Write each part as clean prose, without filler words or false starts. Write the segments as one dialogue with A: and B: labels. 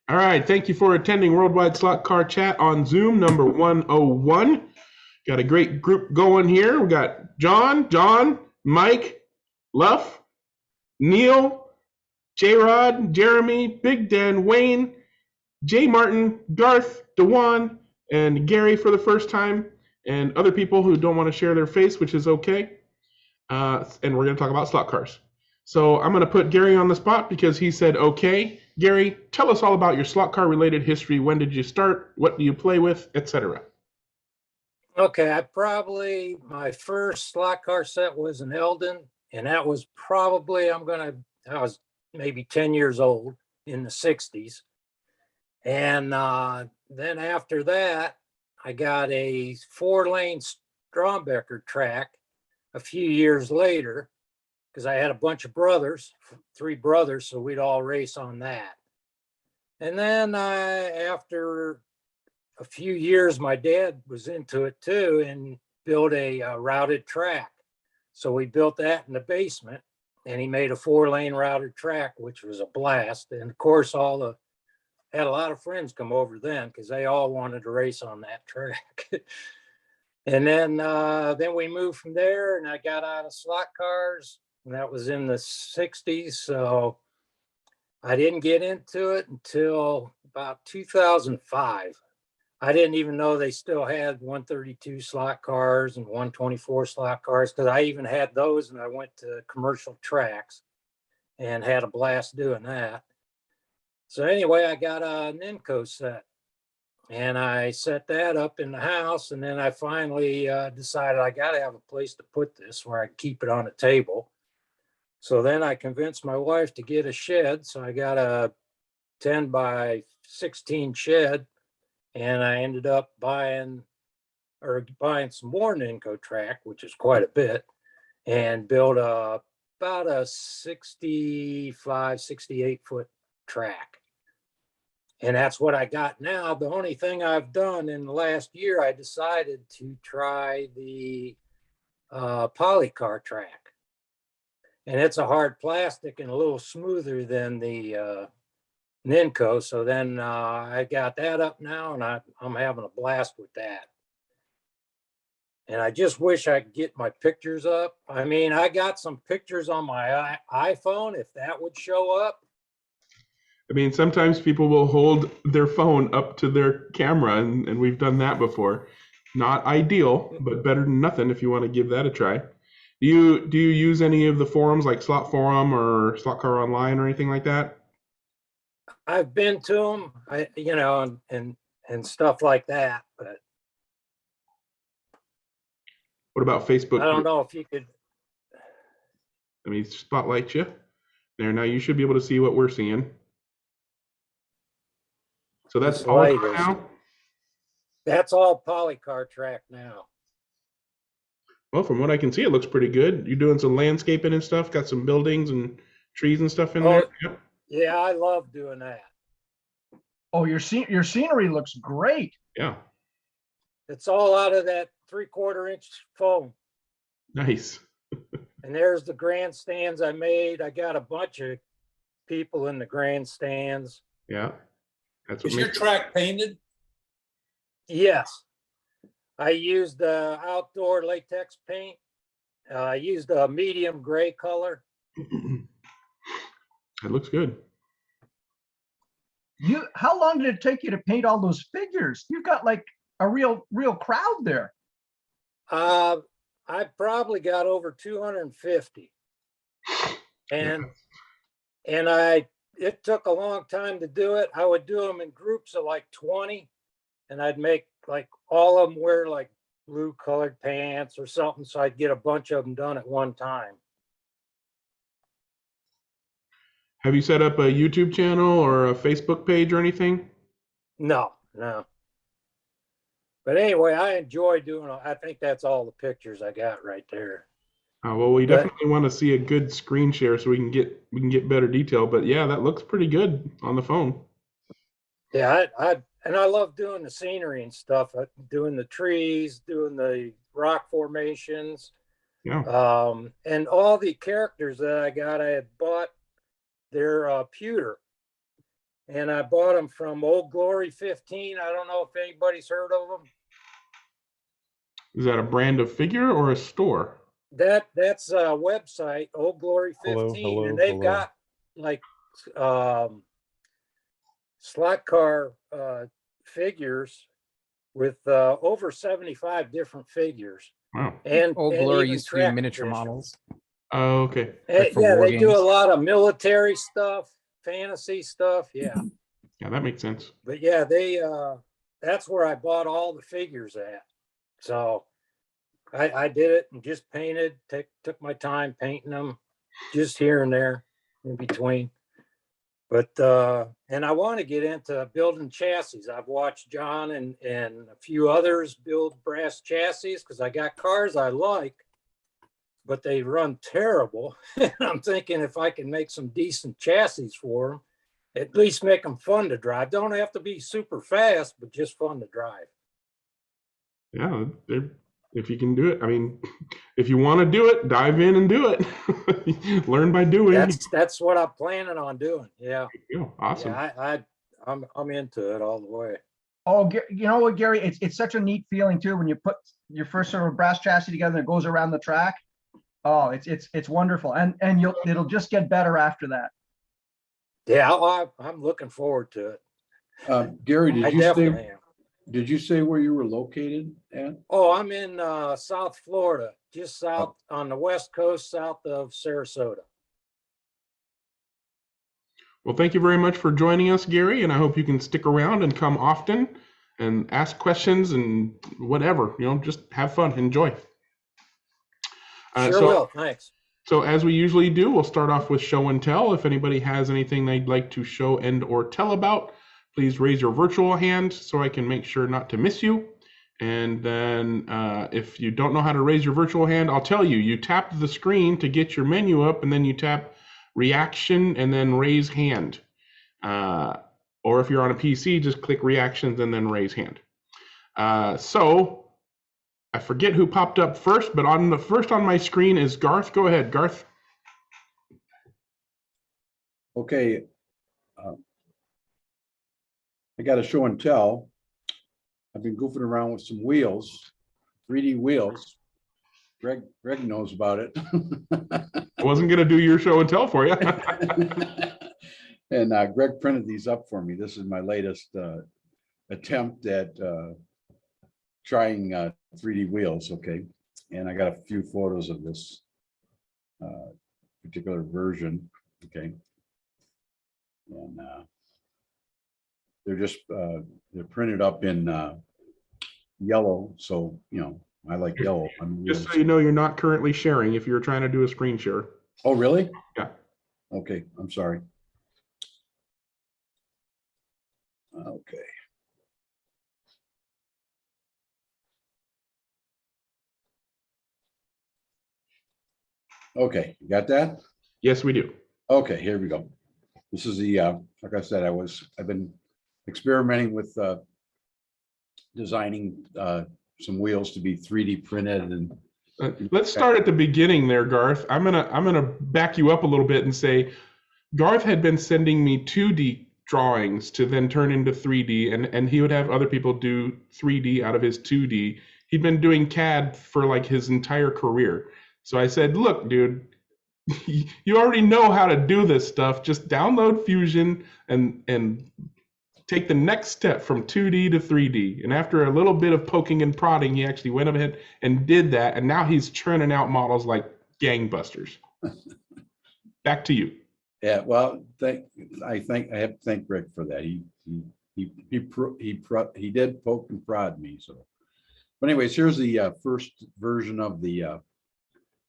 A: All right, thank you for attending Worldwide Slot Car Chat on Zoom number 101. Got a great group going here. We got John, Mike, Luff, Neil, J-Rod, Jeremy, Big Dan, Wayne, Jay Martin, Garth, Dewan, and Gary for the first time, and other people who don't want to share their face, which is okay. And we're going to talk about slot cars. So I'm going to put Gary on the spot because he said okay. Gary, tell us all about your slot car related history. When did you start? What do you play with, etc.?
B: Okay, my first slot car set was an Eldon, and that was probably, I was maybe 10 years old in the 60s. And then after that, I got a 4-lane Strombecker track a few years later, because I had a bunch of brothers, 3 brothers, so we'd all race on that. And then after a few years, my dad was into it too and built a routed track. So we built that in the basement, and he made a 4-lane routed track, which was a blast. And of course, had a lot of friends come over then because they all wanted to race on that track. And then we moved from there, and I got out of slot cars, and that was in the 60s. So I didn't get into it until about 2005. I didn't even know they still had 132 slot cars and 124 slot cars, because I even had those, and I went to commercial tracks and had a blast doing that. So anyway, I got a Ninco set, and I set that up in the house, and then I finally decided I got to have a place to put this where I keep it on a table. So then I convinced my wife to get a shed. So I got a 10 by 16 shed, and I ended up buying some more Ninco track, which is quite a bit, and built about a 65, 68 foot track. And that's what I got now. The only thing I've done in the last year, I decided to try the polycar track. And it's a hard plastic and a little smoother than the Ninco. So then I got that up now, and I'm having a blast with that. And I just wish I could get my pictures up. I mean, I got some pictures on my iPhone, if that would show up.
A: I mean, sometimes people will hold their phone up to their camera, and we've done that before. Not ideal, but better than nothing if you want to give that a try. Do you use any of the forums like Slot Forum or Slot Car Online or anything like that?
B: I've been to them, and stuff like that, but
A: What about Facebook?
B: I don't know if you could.
A: Let me spotlight you. There, now you should be able to see what we're seeing. So that's all now?
B: That's all polycar track now.
A: Well, from what I can see, it looks pretty good. You're doing some landscaping and stuff, got some buildings and trees and stuff in there. Yep.
B: Yeah, I love doing that.
C: Oh, your scenery looks great.
A: Yeah.
B: It's all out of that 3/4 inch foam.
A: Nice.
B: And there's the grandstands I made. I got a bunch of people in the grandstands.
A: Yeah.
D: That's what. Is your track painted?
B: Yes. I used outdoor latex paint. I used a medium gray color.
A: It looks good.
C: How long did it take you to paint all those figures? You've got like a real crowd there.
B: I probably got over 250. And it took a long time to do it. I would do them in groups of like 20, and I'd make like all of them wear like blue colored pants or something. So I'd get a bunch of them done at one time.
A: Have you set up a YouTube channel or a Facebook page or anything?
B: No. But anyway, I enjoy doing it. I think that's all the pictures I got right there.
A: Well, we definitely want to see a good screen share so we can get better detail. But yeah, that looks pretty good on the phone.
B: Yeah, I love doing the scenery and stuff. Doing the trees, doing the rock formations.
A: Yeah.
B: And all the characters that I got, I had bought their pewter. and I bought them from Old Glory 15. I don't know if anybody's heard of them.
A: Is that a brand of figure or a store?
B: That's a website, Old Glory 15, and they've got like slot car figures with over 75 different figures.
A: Wow.
B: And
E: Old
B: and
E: Glory
B: even
E: used to be
B: track
E: miniature
B: editions.
E: models.
A: Oh, okay.
E: Like for
B: Yeah,
E: war
B: they do a
E: games.
B: lot of military stuff, fantasy stuff. Yeah,
A: Yeah, that makes sense.
B: but yeah, they that's where I bought all the figures at. So I did it and just painted. Took my time painting them, just here and there in between. But and I want to get into building chassis. I've watched John and a few others build brass chassis because I got cars I like, but they run terrible. And I'm thinking if I can make some decent chassis for them, at least make them fun to drive. Don't have to be super fast, but just fun to drive.
A: Yeah, if you can do it. I mean, if you want to do it, dive in and do it. Learn by doing.
B: That's what I'm planning on doing. Yeah.
A: Yeah, awesome.
B: Yeah, I'm into it all the way.
C: Oh, you know what, Gary? It's such a neat feeling too when you put your first sort of brass chassis together and it goes around the track. Oh, it's wonderful, and it'll just get better after that.
B: Yeah, I'm looking forward to it.
D: Gary,
B: I definitely am.
D: did you say where you were located at?
B: Oh, I'm in South Florida, just south on the west coast, south of Sarasota.
A: Well, thank you very much for joining us, Gary, and I hope you can stick around and come often and ask questions and whatever, just have fun, enjoy.
B: Sure will, thanks.
A: So as we usually do, we'll start off with show and tell. If anybody has anything they'd like to show and or tell about, please raise your virtual hand so I can make sure not to miss you. And then if you don't know how to raise your virtual hand, I'll tell you. You tap the screen to get your menu up, and then you tap reaction and then raise hand. Or if you're on a PC, just click reactions and then raise hand. So I forget who popped up first, but first on my screen is Garth. Go ahead, Garth.
D: Okay. I got a show and tell. I've been goofing around with some wheels, 3D wheels. Greg knows about it.
A: I wasn't going to do your show and tell for you.
D: And Greg printed these up for me. This is my latest attempt at trying 3D wheels. Okay. And I got a few photos of this particular version. Okay. And they're just they're printed up in yellow, so I like yellow.
A: Just so you know, you're not currently sharing if you're trying to do a screen share.
D: Oh, really?
A: Yeah.
D: Okay, I'm sorry. Okay. Okay, you got that?
A: Yes, we do.
D: Okay, here we go. This is the like I said, I've been experimenting with designing some wheels to be 3D printed. And
A: let's start at the beginning there, Garth. I'm gonna back you up a little bit and say Garth had been sending me 2D drawings to then turn into 3D, and he would have other people do 3D out of his 2D. He'd been doing CAD for like his entire career. So I said, look, dude, you already know how to do this stuff. Just download Fusion and take the next step from 2D to 3D. And after a little bit of poking and prodding, he actually went ahead and did that. And now he's churning out models like gangbusters. Back to you.
D: yeah, well, I have to thank Greg for that. He did poke and prod me. So, but anyways, here's the first version of the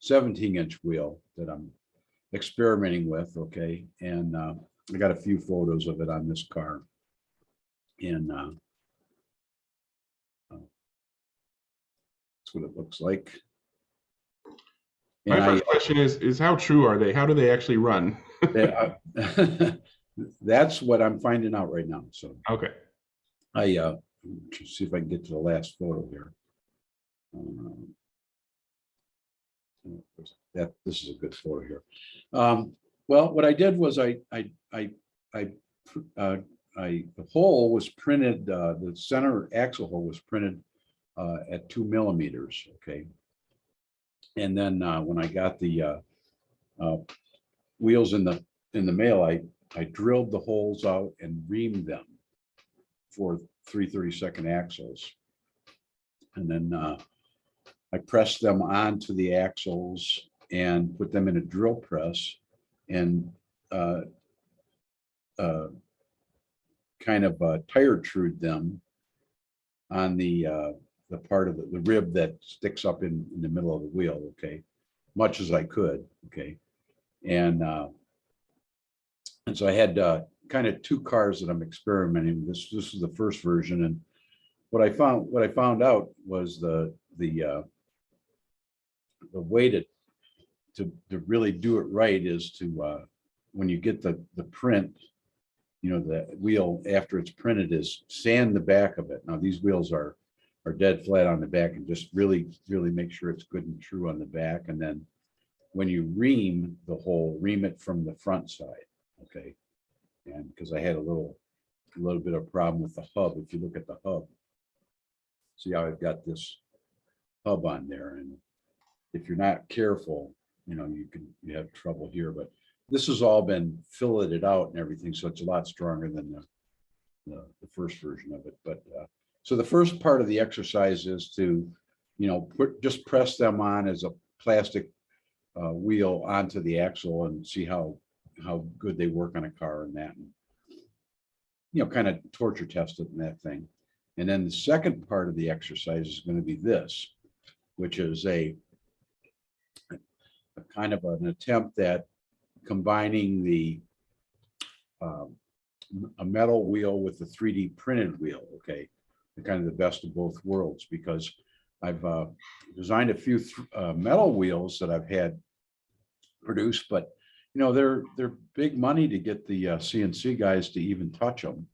D: 17-inch wheel that I'm experimenting with. Okay, and I got a few photos of it on this car. And that's what it looks like.
A: My first question is how true are they? How do they actually run?
D: That's what I'm finding out right now. So
A: okay,
D: see if I can get to the last photo here. This is a good photo here. Well, what I did was I the hole was printed, the center axle hole was printed at 2 millimeters, okay? And then when I got the wheels in the mail, I drilled the holes out and reamed them for 3/32 axles. And then I pressed them onto the axles and put them in a drill press and kind of tire trued them on the part of the rib that sticks up in the middle of the wheel, okay, much as I could, okay. And so I had kind of 2 cars that I'm experimenting with. This is the first version, and what I found out was the way to really do it right is to when you get the print, you know, the wheel after it's printed, is sand the back of it. Now these wheels are dead flat on the back, and just really make sure it's good and true on the back. And then when you ream the hole, ream it from the front side, okay? And because I had a little bit of problem with the hub. If you look at the hub, see how I've got this hub on there, and if you're not careful, you know, you have trouble here. But this has all been filleted out and everything, so it's a lot stronger than the first version of it. But so the first part of the exercise is to, you know, just press them on as a plastic wheel onto the axle and see how good they work on a car and that, and, you know, kind of torture test it and that thing. And then the second part of the exercise is going to be this, which is a kind of an attempt at combining a metal wheel with the 3D printed wheel, okay, kind of the best of both worlds, because I've designed a few metal wheels that I've had produced, but you know, they're big money to get the CNC guys to even touch them,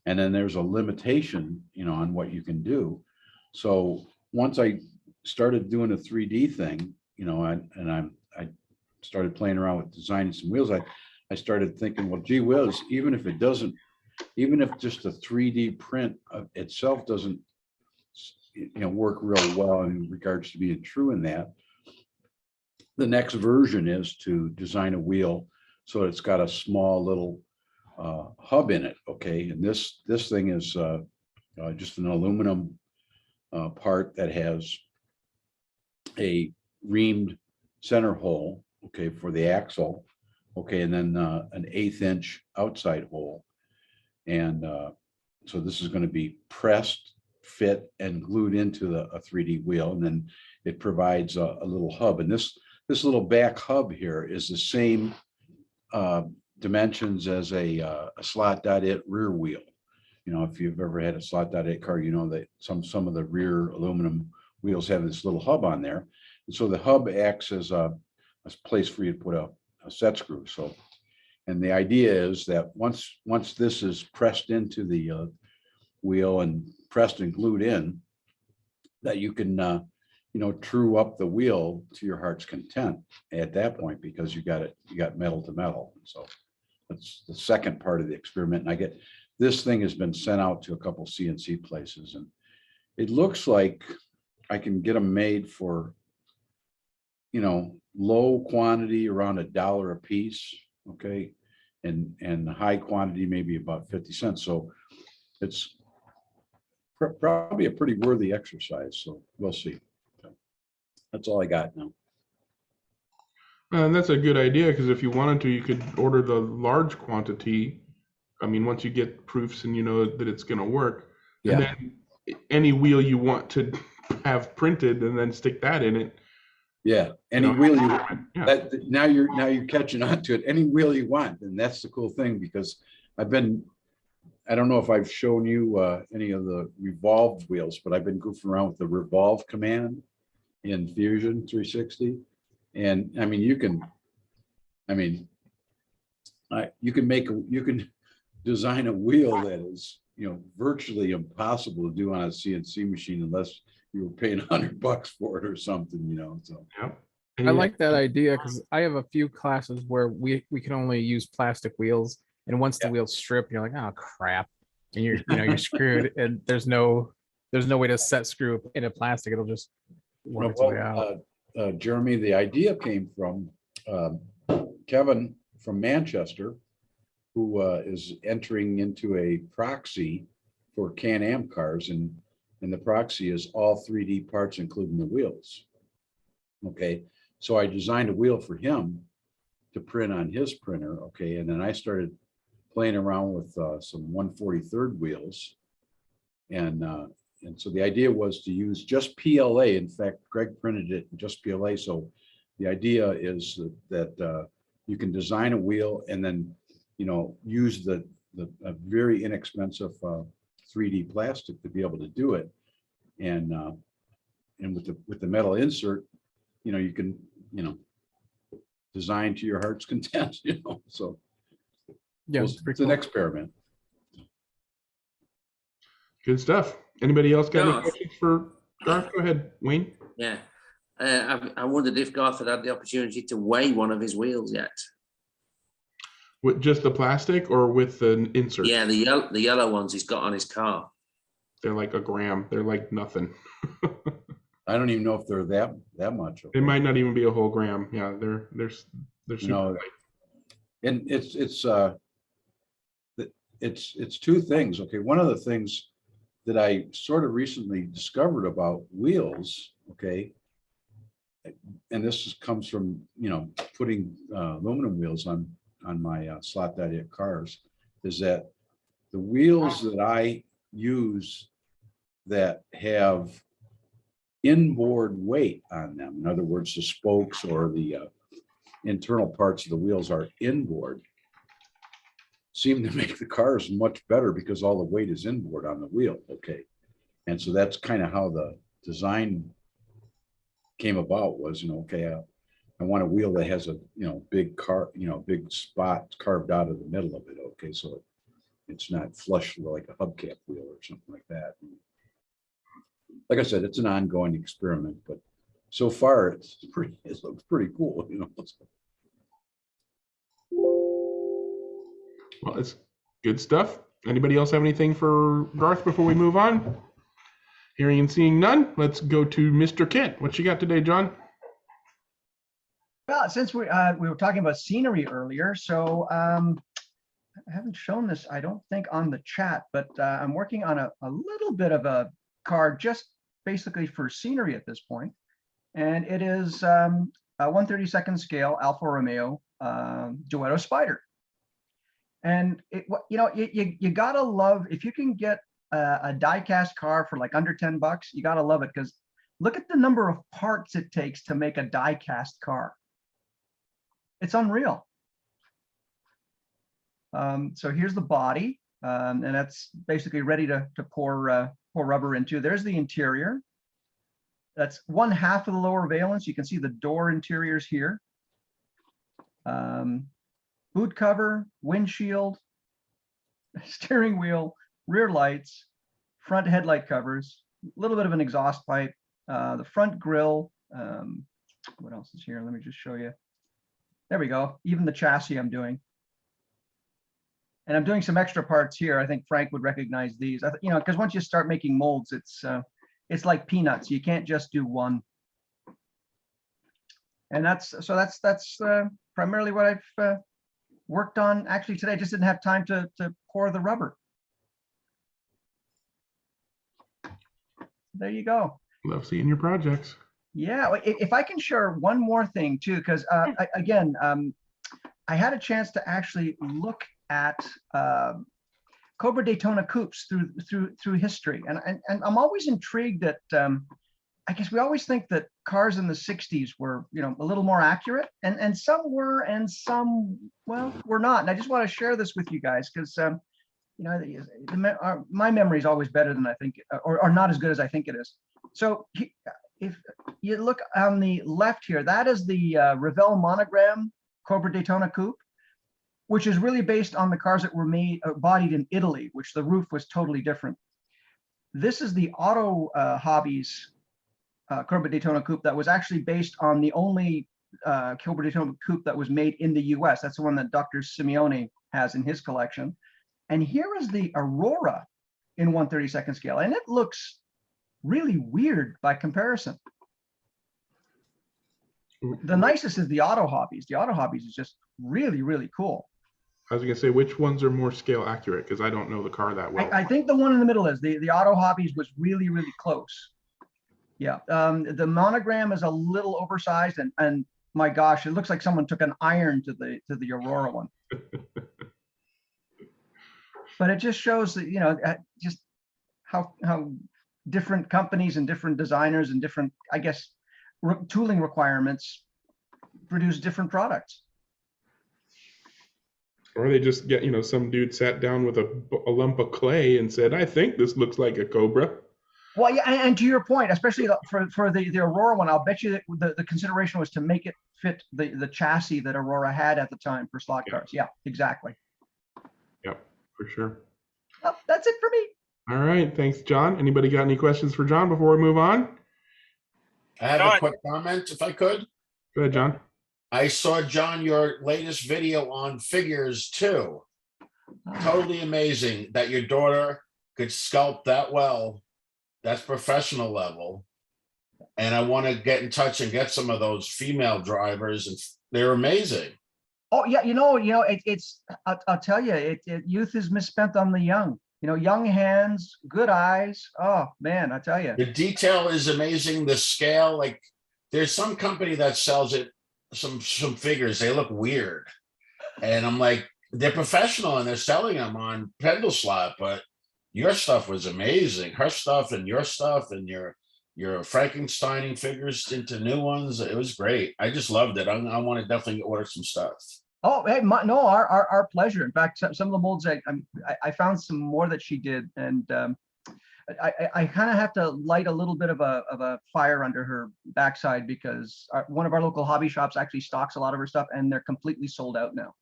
D: and then there's a limitation, you know, on what you can do. So once I started doing a 3D thing, you know, I started playing around with designing some wheels, I started thinking, well, gee whiz, even if just a 3D print of itself doesn't, you know, work real well in regards to being true in that, the next version is to design a wheel so it's got a small little hub in it, okay. And this thing is just an aluminum part that has a reamed center hole, okay, for the axle, okay, and then an 1/8 inch outside hole. And so this is going to be pressed, fit, and glued into a 3D wheel, and then it provides a little hub. And this little back hub here is the same dimensions as a slot.it rear wheel. You know, if you've ever had a slot.it car, you know that some of the rear aluminum wheels have this little hub on there. And so the hub acts as a place for you to put a set screw. So, and the idea is that once this is pressed into the wheel and pressed and glued in, that you can you know, true up the wheel to your heart's content at that point, because you got metal to metal. So that's the second part of the experiment. And this thing has been sent out to a couple CNC places, and it looks like I can get them made for, you know, low quantity around $1 a piece, okay, and high quantity maybe about 50 cents. So it's probably a pretty worthy exercise. So we'll see. That's all I got now.
A: And that's a good idea, because if you wanted to, you could order the large quantity. I mean, once you get proofs and you know that it's going to work,
D: Yeah.
A: and then any wheel you want to have printed, and then stick that in it.
D: Yeah, any wheel you
A: Yeah.
D: that now you're catching on to it. Any wheel you want, and that's the cool thing, because I don't know if I've shown you any of the revolved wheels, but I've been goofing around with the revolve command in Fusion 360, and I mean you can design a wheel that is, you know, virtually impossible to do on a CNC machine unless you were paying $100 for it or something, you know. So
A: Yeah.
E: I like that idea because I have a few classes where we can only use plastic wheels, And once the wheels strip, you're like, oh crap, and you're screwed. And there's no way to set screw into plastic. It'll just work its way out.
D: Jeremy, the idea came from Kevin from Manchester, who is entering into a proxy for Can Am cars, and the proxy is all 3D parts, including the wheels. Okay, so I designed a wheel for him to print on his printer. Okay, and then I started playing around with some 1/43 wheels, and so the idea was to use just PLA. In fact, Greg printed it in just PLA. So the idea is that you can design a wheel and then, use the a very inexpensive 3D plastic to be able to do it. And with the metal insert, you can, design to your heart's content, so
E: Yeah,
D: it's an experiment.
A: Good stuff. Anybody else got any
F: Garth.
A: questions for Garth? Go ahead, Wayne.
F: Yeah. I wondered if Garth had had the opportunity to weigh one of his wheels yet.
A: With just the plastic or with the insert?
F: Yeah, the yellow ones he's got on his car.
A: They're like a gram. They're like nothing.
D: I don't even know if they're that much.
A: It might not even be a whole gram. Yeah, they're super light.
D: And it's two things. Okay, one of the things that I sort of recently discovered about wheels, okay, and this comes from putting aluminum wheels on my slot.it cars, is that the wheels that I use that have inboard weight on them, in other words, the spokes or the internal parts of the wheels are inboard, seem to make the cars much better because all the weight is inboard on the wheel. Okay, and so that's kind of how the design came about. Was okay, I want a wheel that has a big big spot carved out of the middle of it. Okay, so it's not flush like a hubcap wheel or something like that. Like I said, it's an ongoing experiment, but so far it looks pretty cool.
A: Well, it's good stuff. Anybody else have anything for Garth before we move on? Hearing and seeing none, let's go to Mr. Kent. What you got today, John?
C: Well, since we were talking about scenery earlier, so I haven't shown this, I don't think, on the chat, but I'm working on a little bit of a car just basically for scenery at this point. And it is a 1/32 scale Alfa Romeo Duetto Spider. And you gotta love, if you can get a die-cast car for like under $10, you gotta love it, because look at the number of parts it takes to make a die-cast car. It's unreal. So here's the body, and that's basically ready to pour rubber into. There's the interior. That's 1/2 of the lower valence. You can see the door interiors here. Boot cover, windshield, steering wheel, rear lights, front headlight covers, a little bit of an exhaust pipe, the front grille. What else is here? Let me just show you. There we go. Even the chassis I'm doing. And I'm doing some extra parts here. I think Frank would recognize these. Because once you start making molds, it's like peanuts. You can't just do one. And that's primarily what I've worked on. Actually, today I just didn't have time to pour the rubber. There you go.
A: Love seeing your projects.
C: Yeah, if I can share one more thing too, because again, I had a chance to actually look at Cobra Daytona coupes through history, and I'm always intrigued that I guess we always think that cars in the 60s were a little more accurate, and some were and some were not. And I just want to share this with you guys because my memory is always better than I think, or not as good as I think it is. So if you look on the left here, that is the Revell monogram Cobra Daytona coupe, which is really based on the cars that were bodied in Italy, which the roof was totally different. This is the Auto Hobbies Cobra Daytona coupe that was actually based on the only Cobra Daytona coupe that was made in the US. That's the one that Dr. Simeone has in his collection. And here is the Aurora in 1/32 scale, and it looks really weird by comparison. The nicest is the Auto Hobbies. The Auto Hobbies is just really, really cool.
A: I was gonna say, which ones are more scale accurate? Because I don't know the car that well.
C: I think the one in the middle is the Auto Hobbies was really, really close. Yeah, the monogram is a little oversized, and my gosh, it looks like someone took an iron to the Aurora one. But it just shows that, you know, just how different companies and different designers and different, I guess, tooling requirements produce different products.
A: Or they just get, you know, some dude sat down with a lump of clay and said, I think this looks like a Cobra.
C: Well, yeah, and to your point, especially for the Aurora one, I'll bet you that the consideration was to make it fit the chassis that Aurora had at the time for slot cars. Yeah, exactly.
A: Yep, for sure.
C: Well, that's it for me.
A: All right, thanks, John. Anybody got any questions for John before we move on?
G: I have a quick comment, if I could.
A: Go ahead, John.
G: I saw, John, your latest video on figures too. Totally amazing that your daughter could sculpt that well. That's professional level. And I want to get in touch and get some of those female drivers, and they're amazing.
C: Oh yeah, I'll tell you, youth is misspent on the young. You know, young hands, good eyes. Oh man, I tell you.
G: The detail is amazing. The scale, like there's some company that sells it, some figures, they look weird. And I'm like, they're professional and they're selling them on pedal slot, but your stuff was amazing. Her stuff and your stuff and your Frankensteining figures into new ones. It was great. I just loved it. I want to definitely order some stuff.
C: Oh, hey, no, our pleasure. In fact, some of the molds I found some more that she did, and I kind of have to light a little bit of a fire under her backside, because one of our local hobby shops actually stocks a lot of her stuff, and they're completely sold out now.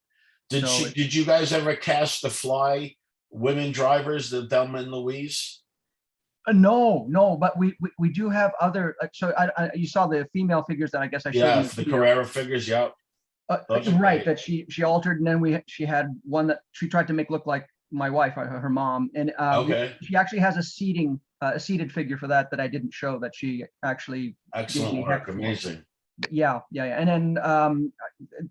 G: Did you guys ever cast the Fly women drivers, the Thelma and Louise?
C: No, but we do have other. So you saw the female figures that I guess I showed.
G: Yeah,
C: you
G: the Carrera figures. Yeah.
C: Right, that she altered, and then she had one that she tried to make look like my wife, her mom, and
G: Okay.
C: she actually has a seated figure for that I didn't show, that she actually
G: Excellent work, amazing.
C: Yeah, and then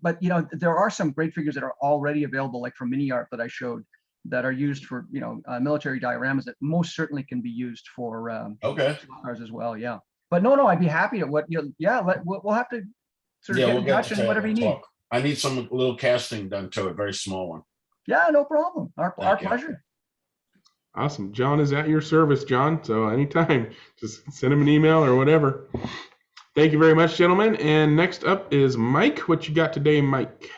C: but you know, there are some great figures that are already available, like from Mini Art that I showed, that are used for, you know, military dioramas that most certainly can be used for
G: Okay.
C: cars as well. Yeah, but no, I'd be happy to we'll have to sort of get in touch and whatever you need.
G: I need some little casting done to it, very small one.
C: Yeah, no problem. Our
G: Thank you.
C: pleasure.
A: Awesome. John is at your service, John. So anytime, just send him an email or whatever. Thank you very much, gentlemen. And next up is Mike. What you got today, Mike?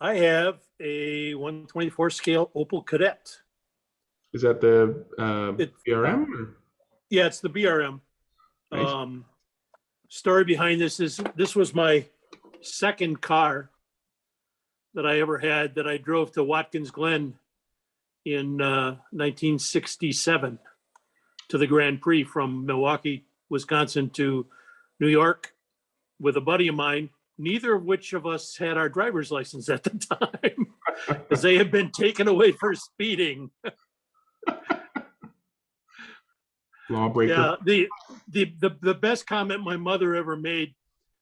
H: I have a 124 scale Opel Kadett.
A: Is that the BRM? Or?
H: Yeah, it's the BRM.
A: Nice.
H: Story behind this is, this was my second car that I ever had, that I drove to Watkins Glen in 1967 to the Grand Prix from Milwaukee, Wisconsin to New York with a buddy of mine, neither of which of us had our driver's license at the time, because they had been taken away for speeding.
A: Lawbreaker.
H: Yeah, the best comment my mother ever made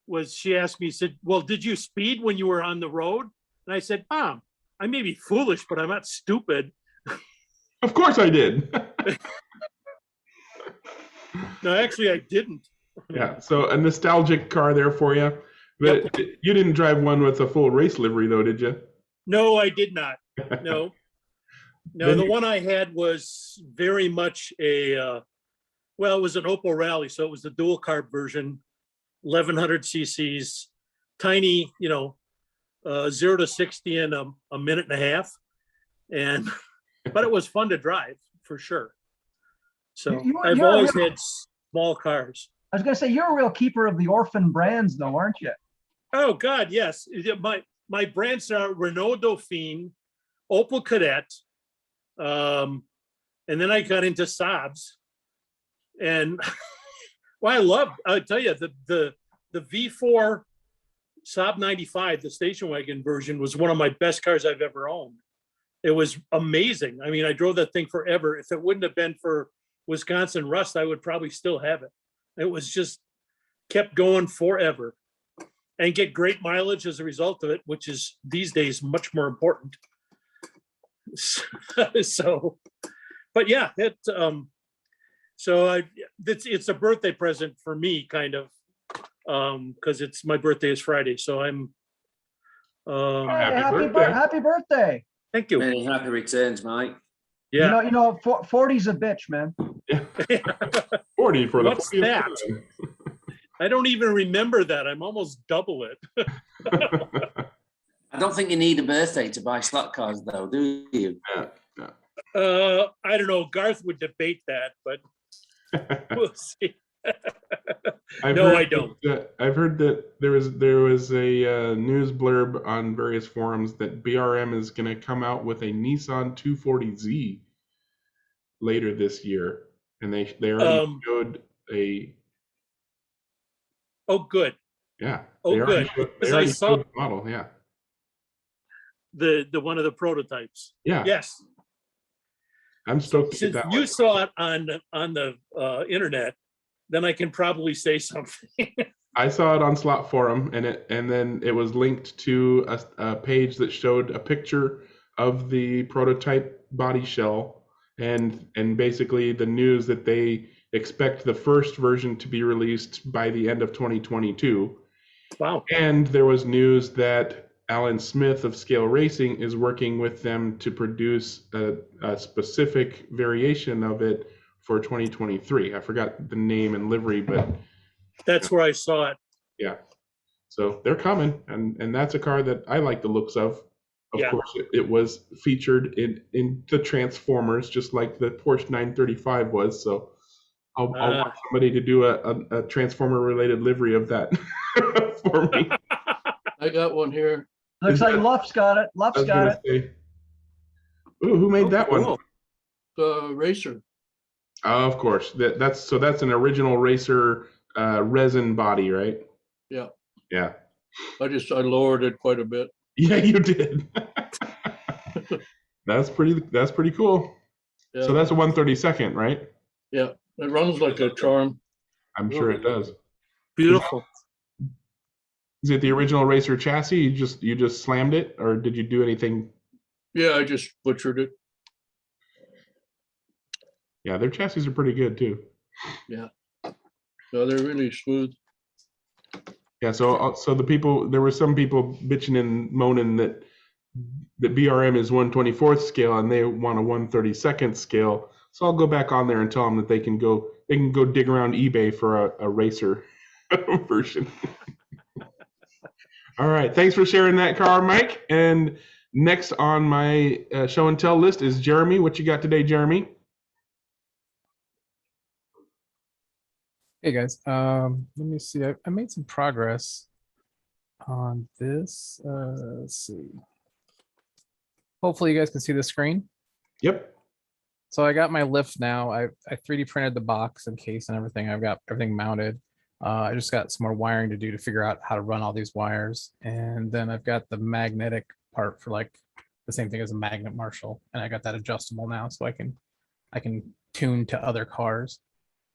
H: was, she asked me, said, well, did you speed when you were on the road? And I said, Mom, I may be foolish, but I'm not stupid.
A: Of course I did.
H: No, actually I didn't.
A: Yeah, so a nostalgic car there for you. But you didn't drive one with a full race livery though, did you?
H: No, I did not. No. No, the one I had was very much a, well, it was an Opel Rally, so it was the dual carb version, 1100 cc's, tiny, 0 to 60 in a minute and a half, but it was fun to drive for sure. So I've always had small cars.
C: I was going to say, you're a real keeper of the orphan brands, though, aren't you?
H: Oh God, yes. My brands are Renault Dauphine, Opel Kadett, and then I got into Saabs. And well, I'll tell you, the the V4 Saab 95, the station wagon version, was one of my best cars I've ever owned. It was amazing. I mean, I drove that thing forever. If it wouldn't have been for Wisconsin rust, I would probably still have it. It was just kept going forever and get great mileage as a result of it, which is these days much more important. So, but yeah, it's a birthday present for me, kind of, because it's my birthday is Friday. So I'm.
A: Happy birthday.
C: Happy birthday.
H: Thank you.
F: Many happy returns, Mike.
H: Yeah.
C: You know, 40's a bitch, man.
A: 40 for the
H: What's
A: 40th
H: that?
A: time.
H: I don't even remember that. I'm almost double it.
F: I don't think you need a birthday to buy slot cars, though, do you?
H: I don't know. Garth would debate that, but we'll see. No, I don't.
A: I've heard that there was a news blurb on various forums that BRM is going to come out with a Nissan 240Z later this year, and they already showed a.
H: Oh, good.
A: Yeah.
H: Oh,
A: they already
H: good.
A: showed- they
H: Because I
A: already
H: saw
A: showed the model. Yeah.
H: the one of the prototypes.
A: Yeah.
H: Yes.
A: I'm stoked to get
H: Since
A: that
H: you
A: one.
H: saw it on the internet, then I can probably say something.
A: I saw it on Slot Forum, and then it was linked to a page that showed a picture of the prototype body shell, and basically the news that they expect the first version to be released by the end of 2022.
H: Wow.
A: And there was news that Alan Smith of Scale Racing is working with them to produce a specific variation of it for 2023. I forgot the name and livery, but
H: That's where I saw it.
A: yeah. So they're coming, and that's a car that I like the looks of. Of
H: Yeah.
A: course, it was featured in the Transformers, just like the Porsche 935 was. So I'll want somebody to do a Transformer-related livery of that for me.
I: I got one here.
C: Looks like Luff's got it.
A: I
C: Luff's
A: was
C: got
A: gonna
C: it.
A: say, ooh, who made that one?
H: Cool.
I: The racer.
A: Of course, that's an original racer resin body, right?
I: Yeah.
A: Yeah.
I: I lowered it quite a bit.
A: Yeah, you did. That's pretty cool.
I: Yeah.
A: So that's a 132nd, right?
I: Yeah. It runs like a charm.
A: I'm sure it does.
H: Beautiful.
A: Is it the original racer chassis? You just slammed it, or did you do anything?
I: Yeah, I just butchered it.
A: Yeah, their chassis are pretty good too.
I: Yeah. No, they're really smooth.
A: Yeah, so there were some people bitching and moaning that the BRM is 1/24th scale and they want a 1/32nd scale. So I'll go back on there and tell them that they can go dig around eBay for a racer version. All right, thanks for sharing that car, Mike. And next on my show and tell list is Jeremy. What you got today, Jeremy?
E: Hey guys, let me see. I made some progress on this. Let's see. Hopefully you guys can see the screen.
A: Yep.
E: So I got my lift now. I 3D printed the box and case and everything. I've got everything mounted. I just got some more wiring to do to figure out how to run all these wires. And then I've got the magnetic part for like the same thing as a magnet Marshall. And I got that adjustable now so I can tune to other cars.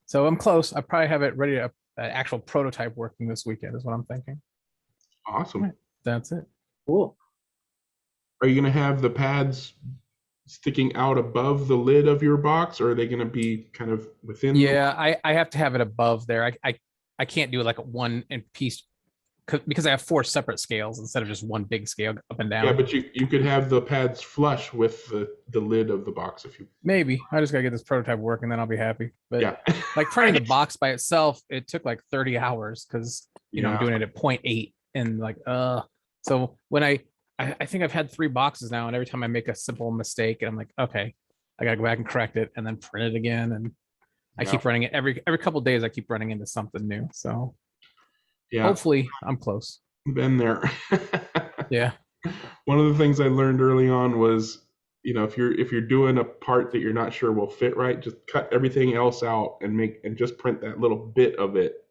E: So I'm close. I probably have it ready to an actual prototype working this weekend is what I'm thinking.
A: Awesome.
E: That's it.
H: Cool.
A: Are you going to have the pads sticking out above the lid of your box, or are they going to be kind of within?
E: Yeah, I have to have it above there. I can't do like a one in piece because I have 4 separate scales instead of just one big scale up and down.
A: Yeah, but you could have the pads flush with the lid of the box if you.
E: Maybe I just gotta get this prototype working, then I'll be happy. But
A: Yeah.
E: like printing the box by itself, it took like 30 hours because I'm
A: Yeah.
E: doing it at 0.8 and like so when I think I've had 3 boxes now, and every time I make a simple mistake, I'm like, okay, I gotta go back and correct it and then print it again, and I keep running it every couple of days. I keep running into something new, so
A: Yeah,
E: hopefully I'm close.
A: been there.
E: Yeah.
A: One of the things I learned early on was, if you're doing a part that you're not sure will fit right, just cut everything else out and just print that little bit of it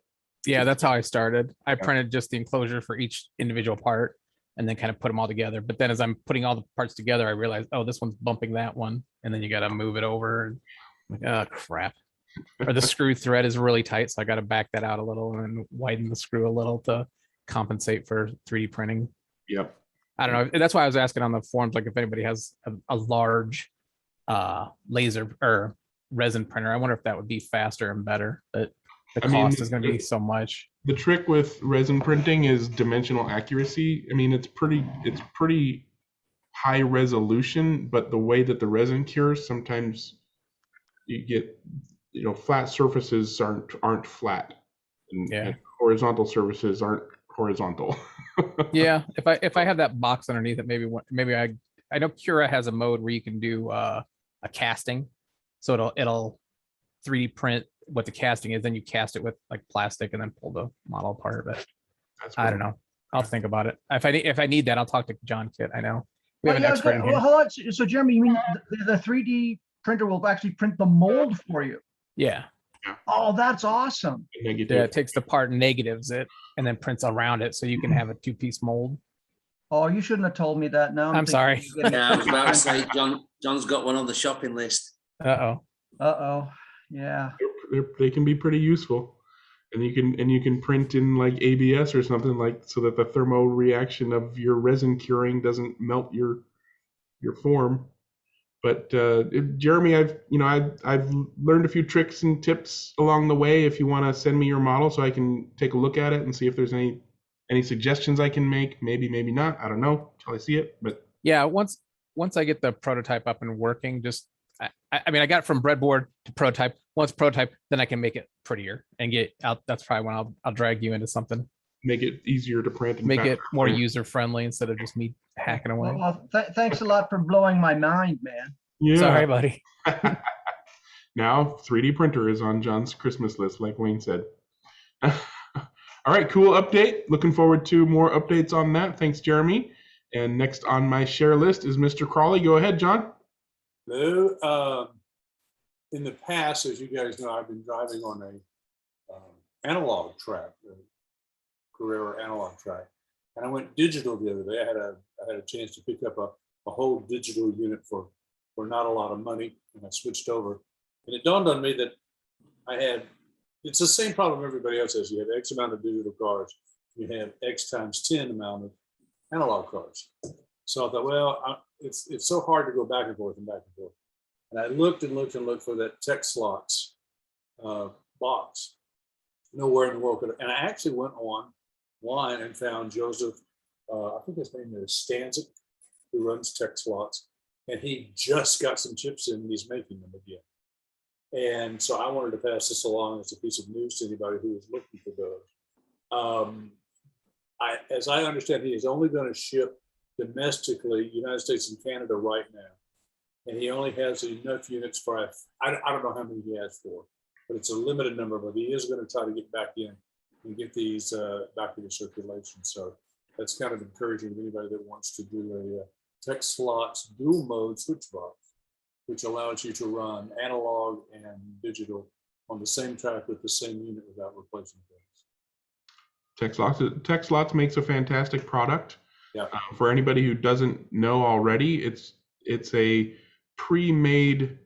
E: Yeah, that's how I started. I printed just the enclosure for each individual part and then kind of put them all together. But then as I'm putting all the parts together, I realized, oh, this one's bumping that one. And then you got to move it over. And I'm like, oh, crap. Or the screw thread is really tight. So I got to back that out a little and widen the screw a little to compensate for 3D printing.
A: Yep.
E: I don't know. That's why I was asking on the forums, like if anybody has a large laser or resin printer, I wonder if that would be faster and better. But the cost is going to be so much.
A: The trick with resin printing is dimensional accuracy. I mean, it's pretty high resolution, but the way that the resin cures, sometimes you get, flat surfaces aren't flat, and horizontal surfaces aren't horizontal.
E: Yeah, if I have that box underneath it, maybe I know Cura has a mode where you can do a casting, so it'll 3D print what the casting is, then you cast it with like plastic and then pull the model apart. But I don't know. I'll think about it. If I need that, I'll talk to John Kitt. I know we have an expert in here.
C: Well, hold on. So Jeremy, you mean the 3D printer will actually print the mold for you?
E: Yeah.
C: Oh, that's awesome.
E: Yeah, it takes the part, negatives it, and then prints around it so you can have a 2-piece mold.
C: Oh, you shouldn't have told me that. Now
E: I'm sorry.
F: Yeah, I was about to say, John's got one on the shopping list.
C: Uh-oh. Yeah.
A: They can be pretty useful, and you can print in like ABS or something, like, so that the thermal reaction of your resin curing doesn't melt your form. But Jeremy, I've learned a few tricks and tips along the way. If you want to send me your model so I can take a look at it and see if there's any suggestions I can make, maybe not, I don't know until I see it. But yeah,
E: once I get the prototype up and working, just I mean, I got it from breadboard to prototype. Once prototype, then I can make it prettier and get out. That's probably when I'll drag you into something.
A: Make it easier to print and
E: make it more user friendly instead of just me hacking away.
C: Well, thanks a lot for blowing my mind, man.
A: Yeah.
E: Sorry, buddy.
A: Now 3D printer is on John's Christmas list, like Wayne said. All right, cool update. Looking forward to more updates on that. Thanks, Jeremy. And next on my share list is Mr. Crawley. Go ahead, John.
J: Hello. In the past, as you guys know, I've been driving on a analog track, a Carrera analog track, and I went digital the other day. I had a chance to pick up a whole digital unit for not a lot of money, and I switched over. And it dawned on me that it's the same problem everybody else has. You have X amount of digital cars, you have X times 10 amount of analog cars. So I thought, well, it's so hard to go back and forth and back and forth. And I looked and looked and looked for that tech slots box. Nowhere in the world could, and I actually went online and found Joseph, I think his name is Stanzik, who runs tech slots, and he just got some chips in and he's making them again. And so I wanted to pass this along as a piece of news to anybody who is looking for those. As I understand, he is only going to ship domestically, United States and Canada right now. And he only has enough units for, I don't know how many he has for, but it's a limited number, but he is going to try to get back in and get these back into circulation. So that's kind of encouraging to anybody that wants to do a tech slots dual mode switch box, which allows you to run analog and digital on the same track with the same unit without replacing things.
A: Tech slots makes a fantastic product.
J: Yeah.
A: For anybody who doesn't know already, it's a pre-made,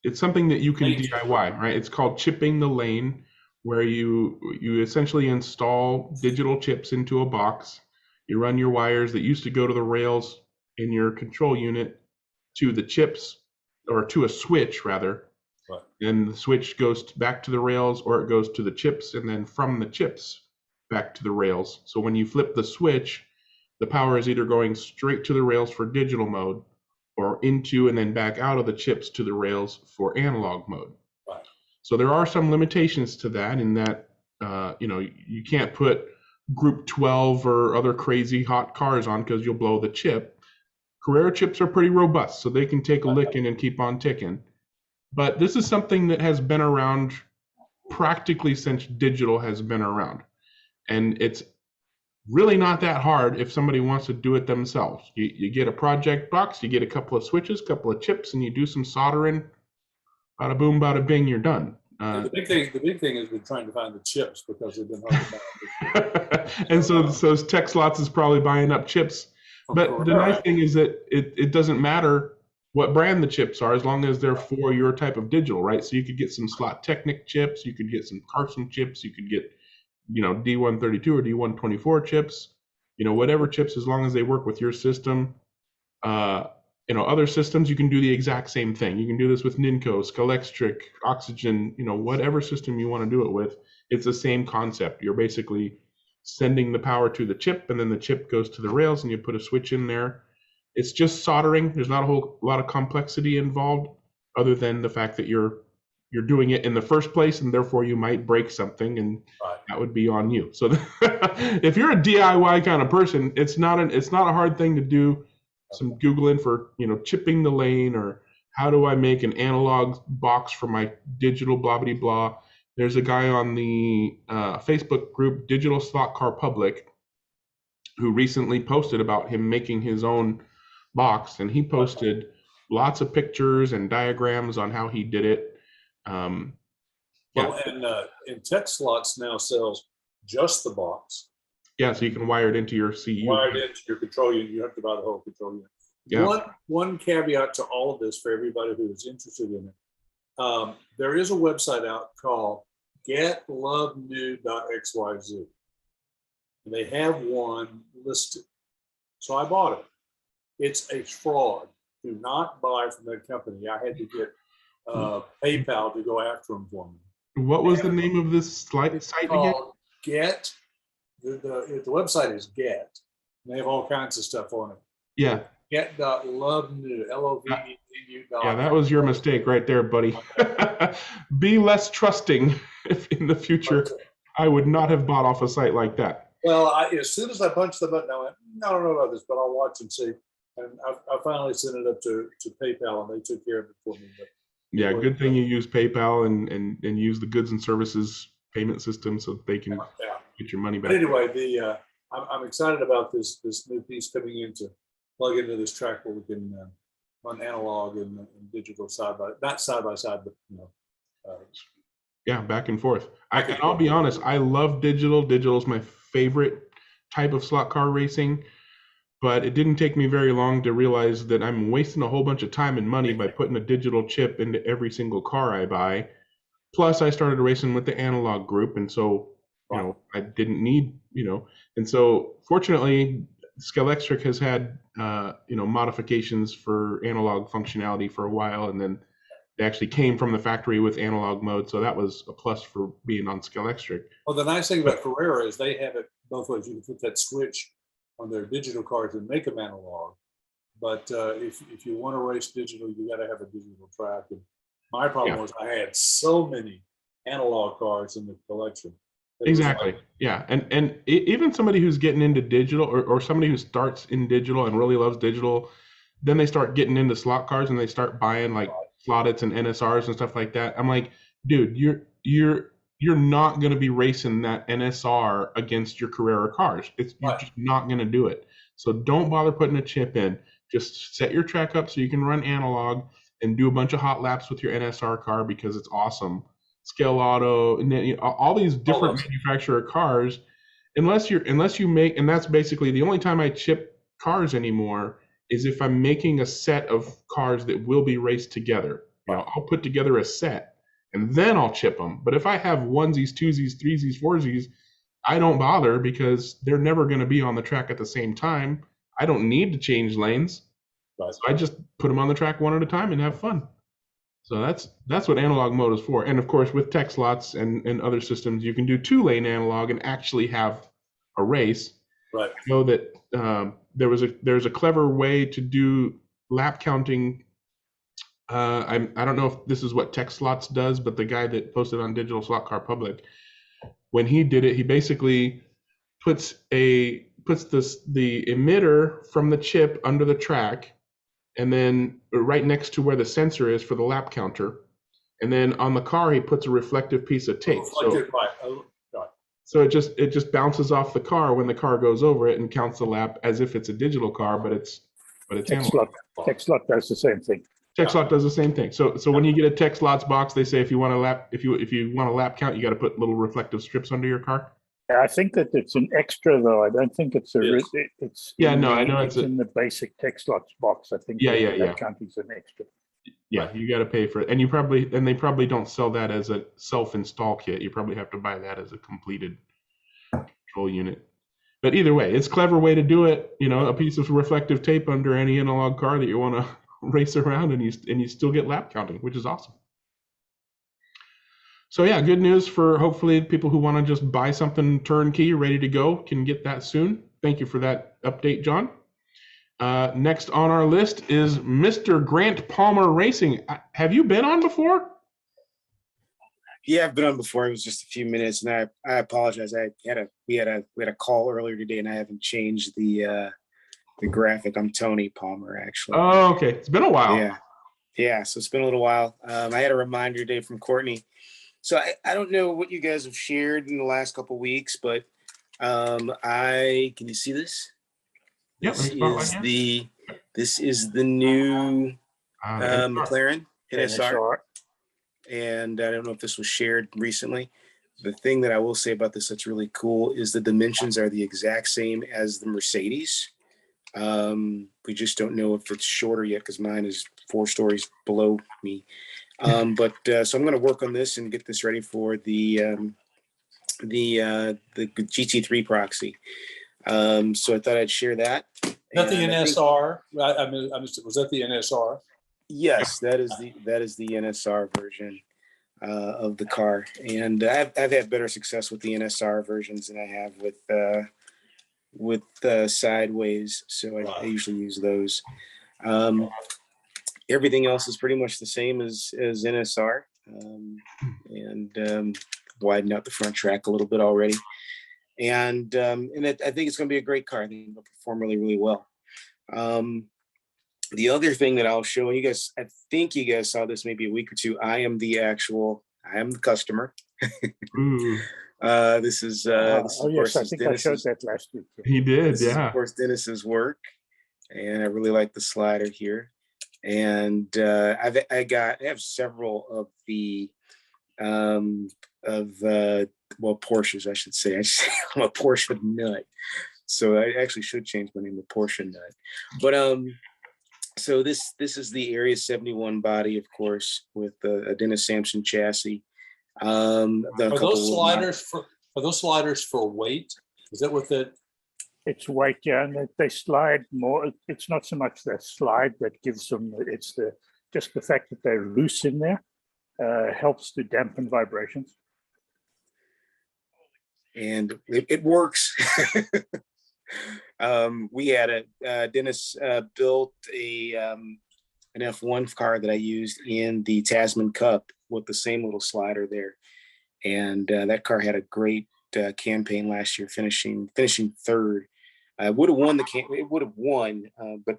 A: it's something that you can DIY, right? It's called chipping the lane, where you essentially install digital chips into a box. You run your wires that used to go to the rails in your control unit to the chips, or to a switch rather.
J: Right.
A: And the switch goes back to the rails, or it goes to the chips, and then from the chips back to the rails. So when you flip the switch, the power is either going straight to the rails for digital mode, or into and then back out of the chips to the rails for analog mode.
J: Right.
A: So there are some limitations to that, in that you can't put Group 12 or other crazy hot cars on, because you'll blow the chip. Carrera chips are pretty robust, so they can take a licking and keep on ticking. But this is something that has been around practically since digital has been around. And it's really not that hard if somebody wants to do it themselves. You get a project box, you get a couple of switches, couple of chips, and you do some soldering. Bada boom, bada bing, you're done.
J: And the big thing is we're trying to find the chips because they've been hard to find.
A: And so Tech Slots is probably buying up chips. But the nice thing is that it doesn't matter what brand the chips are as long as they're for your type of digital, right? So you could get some Slot Technic chips, you could get some Carson chips, you could get, D132 or D124 chips, whatever chips, as long as they work with your system. Other systems, you can do the exact same thing. You can do this with Ninco, Scalextric, Oxygen, whatever system you want to do it with. It's the same concept. You're basically sending the power to the chip, and then the chip goes to the rails, and you put a switch in there. It's just soldering. There's not a whole lot of complexity involved, other than the fact that you're doing it in the first place, and therefore you might break something, and that would be on you. So if you're a DIY kind of person, it's not a hard thing to do. Some Googling for, chipping the lane, or how do I make an analog box for my digital blah, blah, blah. There's a guy on the Facebook group, Digital Slot Car Public, who recently posted about him making his own box, and he posted lots of pictures and diagrams on how he did it.
J: And Tech Slots now sells just the box.
A: Yeah, so you can wire it into your CU.
J: Wired into your control unit. You have to buy the whole control unit.
A: Yeah.
J: One caveat to all of this for everybody who is interested in it. There is a website out called getlovenew.xyz. And they have one listed. So I bought it. It's a fraud. Do not buy from that company. I had to get PayPal to go after them for me.
A: What was the name of this site again?
J: Get. The website is Get. And they have all kinds of stuff on it.
A: Yeah.
J: Get.lovenew, LOVENU.
A: Yeah, that was your mistake right there, buddy. Be less trusting if in the future. I would not have bought off a site like that.
J: Well, as soon as I punched the button, I went, I don't know about this, but I'll watch and see. And I finally sent it up to PayPal, and they took care of it for me. But
A: yeah, good thing you use PayPal and use the goods and services payment system so they can get your money back.
J: But anyway, I'm excited about this new piece coming in to plug into this track where we can run analog and digital not side by side, but
A: yeah, back and forth. I'll be honest, I love digital. Digital is my favorite type of slot car racing, but it didn't take me very long to realize that I'm wasting a whole bunch of time and money by putting a digital chip into every single car I buy. Plus, I started racing with the analog group, and so I didn't need and so fortunately, Scalextric has had modifications for analog functionality for a while, and then they actually came from the factory with analog mode, so that was a plus for being on Scalextric.
J: Well, the nice thing about Carrera is they have it both ways. You can put that switch on their digital cars and make them analog. But if you want to race digital, you got to have a digital track. And my problem was I had so many analog cars in the collection.
A: Exactly. Yeah. And even somebody who's getting into digital or somebody who starts in digital and really loves digital, then they start getting into slot cars and they start buying like Slotits and NSRs and stuff like that. I'm like, dude, you're not going to be racing that NSR against your Carrera cars. You're just not going to do it. So don't bother putting a chip in. Just set your track up so you can run analog and do a bunch of hot laps with your NSR car because it's awesome. Scale Auto, and then all these different manufacturer cars, unless you make, and that's basically the only time I chip cars anymore is if I'm making a set of cars that will be raced together. I'll put together a set and then I'll chip them. But if I have onesies, twosies, threesies, foursies, I don't bother because they're never going to be on the track at the same time. I don't need to change lanes. So I just put them on the track one at a time and have fun. So that's what analog mode is for. And of course, with tech slots and other systems, you can do 2-lane analog and actually have a race.
J: Right.
A: I know that there's a clever way to do lap counting. I don't know if this is what Tech Slots does, but the guy that posted on Digital Slot Car Public, when he did it, he basically puts the emitter from the chip under the track, and then right next to where the sensor is for the lap counter, and then on the car he puts a reflective piece of tape. So it just bounces off the car when the car goes over it and counts the lap as if it's a digital car, but it's analog.
K: Tech Slot does the same thing.
A: TechSlot does the same thing. So when you get a TechSlots box, they say if you want a lap count, you got to put little reflective strips under your car.
K: I think that it's an extra though. I don't think it's it's
A: Yeah,
K: in
A: no, I
K: the-
A: know
K: it's in the basic TechSlots box. I think that counting's an extra.
A: Yeah, you got to pay for it, and they probably don't sell that as a self-install kit. You probably have to buy that as a completed control unit. But either way, it's a clever way to do it. You know, a piece of reflective tape under any analog car that you want to race around, and you still get lap counting, which is awesome. So yeah, good news for hopefully people who want to just buy something turnkey, ready to go, can get that soon. Thank you for that update, John. Next on our list is Mr. Grant Palmer Racing. Have you been on before?
L: Yeah, I've been on before. It was just a few minutes, and I apologize. We had a call earlier today, and I haven't changed the graphic. I'm Tony Palmer, actually.
A: Oh, okay. It's been a while.
L: Yeah. So it's been a little while. I had a reminder today from Courtney. So I don't know what you guys have shared in the last couple of weeks, but can you see this?
A: Yep,
L: This is the new McLaren NSR. And I don't know if this was shared recently. The thing that I will say about this that's really cool is the dimensions are the exact same as the Mercedes. We just don't know if it's shorter yet because mine is 4 stories below me. So I'm going to work on this and get this ready for the GT3 proxy. So I thought I'd share that.
J: Is that the NSR? Was that the NSR?
L: Yes, that is the NSR version of the car, and I've had better success with the NSR versions than I have with Sideways. So I usually use those. Everything else is pretty much the same as NSR, and widen out the front track a little bit already. And I think it's going to be a great car. I think it'll perform really, really well. The other thing that I'll show you guys, I think you guys saw this maybe a week or two. I am the customer. This is
K: yes, I think I showed that last week.
A: He did,
L: this is, of course, Dennis's work, and I really like the slider here. And I have several of the Porsches, I should say. I'm a Porsche nut, so I actually should change my name to Porsche nut. But so this is the Area 71 body, of course, with a Dennis Sampson chassis.
J: Are those sliders for weight? Is that what that?
K: It's weight, yeah, and they slide more. It's not so much that slide that gives them. It's just the fact that they're loose in there helps to dampen vibrations.
L: And it works. We had Dennis built an F1 car that I used in the Tasman Cup with the same little slider there, and that car had a great campaign last year, finishing third. Would have won it would have won, but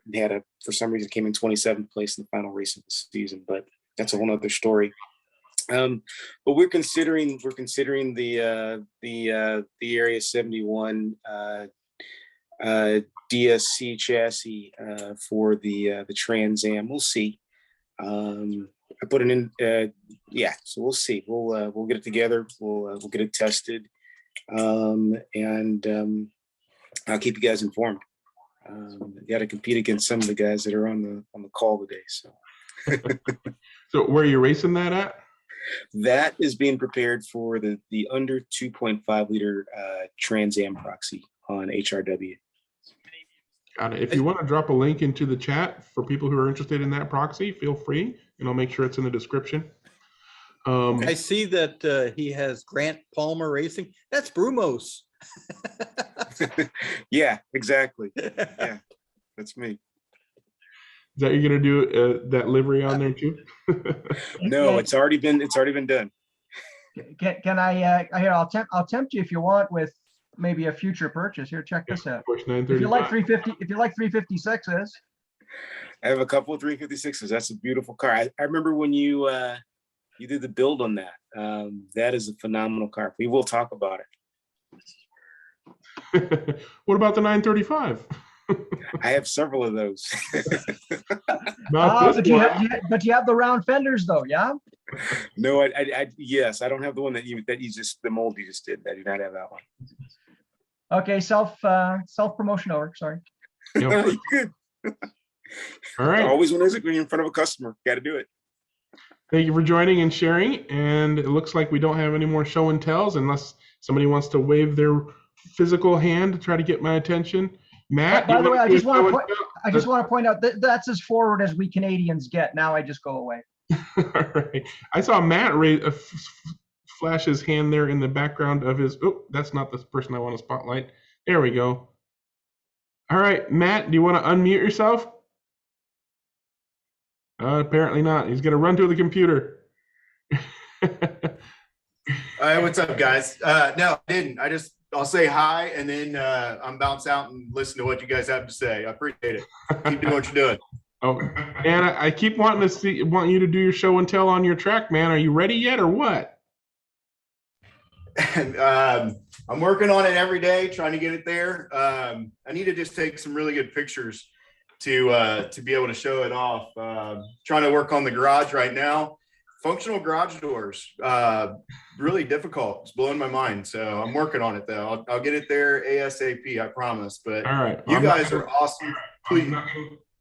L: for some reason came in 27th place in the final race of the season. But that's a whole other story. But we're considering the Area 71 DSC chassis for the Trans Am. We'll see. I put it in. So we'll see. We'll get it together. We'll get it tested, and I'll keep you guys informed. Got to compete against some of the guys that are on the call today. So.
A: So where are you racing that at?
L: That is being prepared for the under 2.5 liter Trans Am Proxy on HRW.
A: Got it. If you want to drop a link into the chat for people who are interested in that proxy, feel free, and I'll make sure it's in the description.
M: I see that he has Grant Palmer Racing. That's Brumos.
L: Yeah, exactly. Yeah, that's me.
A: Is that you're gonna do that livery on there too?
L: No, it's already been done.
C: Can I? Here, I'll tempt you if you want with maybe a future purchase. Here, check this out. If you like 350, if you like 356s.
L: I have a couple of 356s. That's a beautiful car. I remember when you did the build on that. That is a phenomenal car. We will talk about it.
A: What about the 935?
L: I have several of those.
A: Not
C: But
A: this
C: you
A: one.
C: but you have the round fenders though, yeah?
L: No, yes, I don't have the one that you just, the mold you just did. I do not have that one.
C: Okay, self-promotion over, sorry.
A: Yep.
L: Good.
A: All right.
L: Always when you're in front of a customer, got to do it.
A: Thank you for joining and sharing. And it looks like we don't have any more show and tells unless somebody wants to wave their physical hand to try to get my attention. Matt,
C: By the way, I just want
A: to
C: to point out that that's as forward as we Canadians get. Now I just go away.
A: All right. I saw Matt flash his hand there in the background of his. Oh, that's not the person I want to spotlight. There we go. All right, Matt, do you want to unmute yourself? Apparently not. He's going to run to the computer.
N: What's up, guys? No, I didn't. I'll say hi, and then I'm bounce out and listen to what you guys have to say. I appreciate it. Keep doing what you're doing.
A: Oh, and I keep wanting you to do your show and tell on your track, man. Are you ready yet, or what?
N: I'm working on it every day, trying to get it there. I need to just take some really good pictures to be able to show it off. Trying to work on the garage right now. Functional garage doors, really difficult. It's blowing my mind. So I'm working on it though. I'll get it there ASAP, I promise. But
A: all right,
N: you guys are awesome. Please,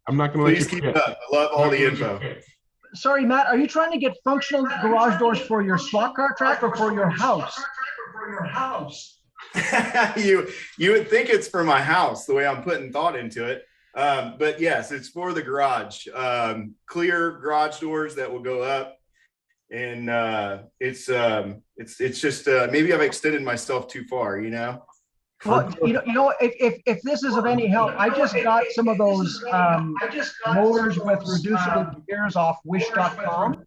A: I'm not going to let you
N: keep it up. I love all the info.
C: Sorry, Matt, are you trying to get functional garage doors for your slot car track or for your house?
N: You would think it's for my house, the way I'm putting thought into it. But yes, it's for the garage. Clear garage doors that will go up. And it's just maybe I've extended myself too far, you know.
C: Well, if this is of any help, I just got some of those motors with reducible gears off wish.com.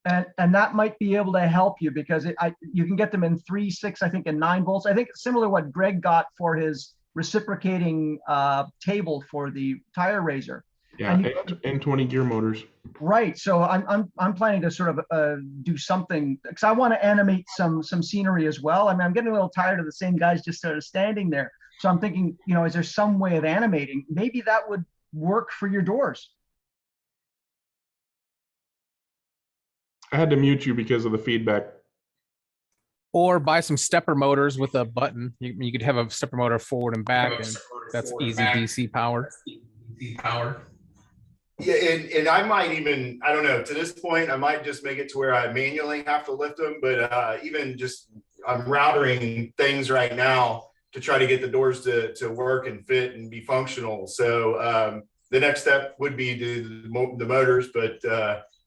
C: And that might be able to help you because you can get them in 3, 6, I think, and 9 volts. I think it's similar to what Greg got for his reciprocating table for the tire raiser.
A: Yeah, N20 Gearmotors.
C: Right. So I'm planning to sort of do something because I want to animate some scenery as well. I mean, I'm getting a little tired of the same guys just sort of standing there. So I'm thinking, is there some way of animating? Maybe that would work for your doors.
A: I had to mute you because of the feedback.
E: Or buy some stepper motors with a button. You could have a stepper motor forward and back, and that's easy DC power.
N: Yeah, and I might even, I don't know, to this point, I might just make it to where I manually have to lift them, but even just, I'm routering things right now to try to get the doors to work and fit and be functional. So the next step would be to the motors, but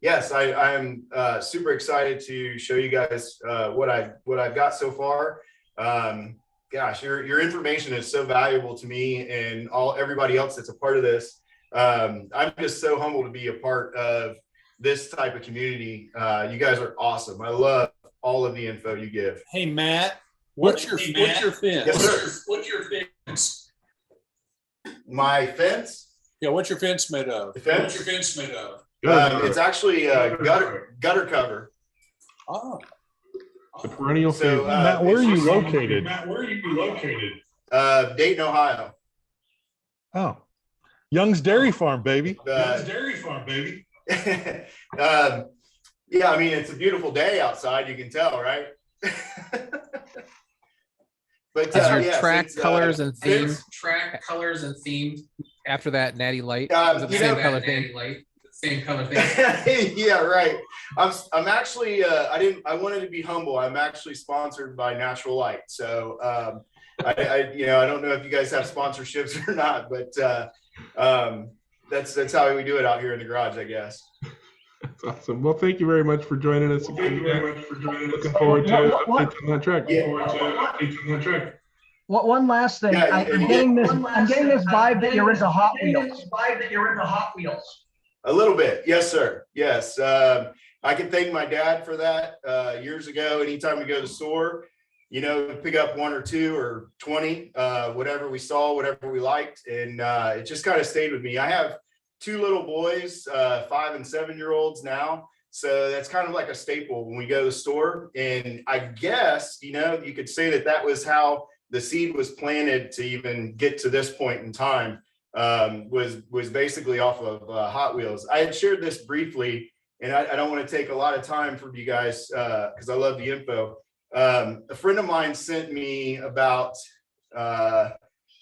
N: yes, I am super excited to show you guys what I've got so far. Gosh, your information is so valuable to me and everybody else that's a part of this. I'm just so humbled to be a part of this type of community. You guys are awesome. I love all of the info you give.
J: Hey, Matt, what's your fence?
N: Yes, sir.
J: What's your fence?
N: My fence?
J: Yeah, what's your fence made of?
N: The fence?
J: What's your fence made of?
N: It's actually gutter cover.
J: Oh.
A: The perennial
N: So,
O: Matt, where are you located?
N: Dayton, Ohio.
O: Oh, Young's Dairy Farm, baby.
N: Yeah, I mean, it's a beautiful day outside. You can tell, right? But
E: track colors and themes.
M: Track colors and themes.
E: After that, Natty Light.
M: Same color thing.
N: Yeah, right. I'm actually I wanted to be humble. I'm actually sponsored by Natural Light. So I don't know if you guys have sponsorships or not, but that's how we do it out here in the garage, I guess.
A: That's awesome. Well, thank you very much for joining us. Looking forward to updates on that track.
C: One last thing.
N: Yeah,
C: I'm getting this vibe that you're into Hot Wheels.
N: A little bit. Yes, sir. Yes. I can thank my dad for that years ago. Anytime we go to the store, pick up 1 or 2 or 20, whatever we saw, whatever we liked. And it just kind of stayed with me. I have 2 little boys, 5 and 7-year-olds now. So that's kind of like a staple when we go to the store. And I guess, you could say that was how the seed was planted to even get to this point in time, was basically off of Hot Wheels. I had shared this briefly, and I don't want to take a lot of time from you guys because I love the info. A friend of mine sent me about, I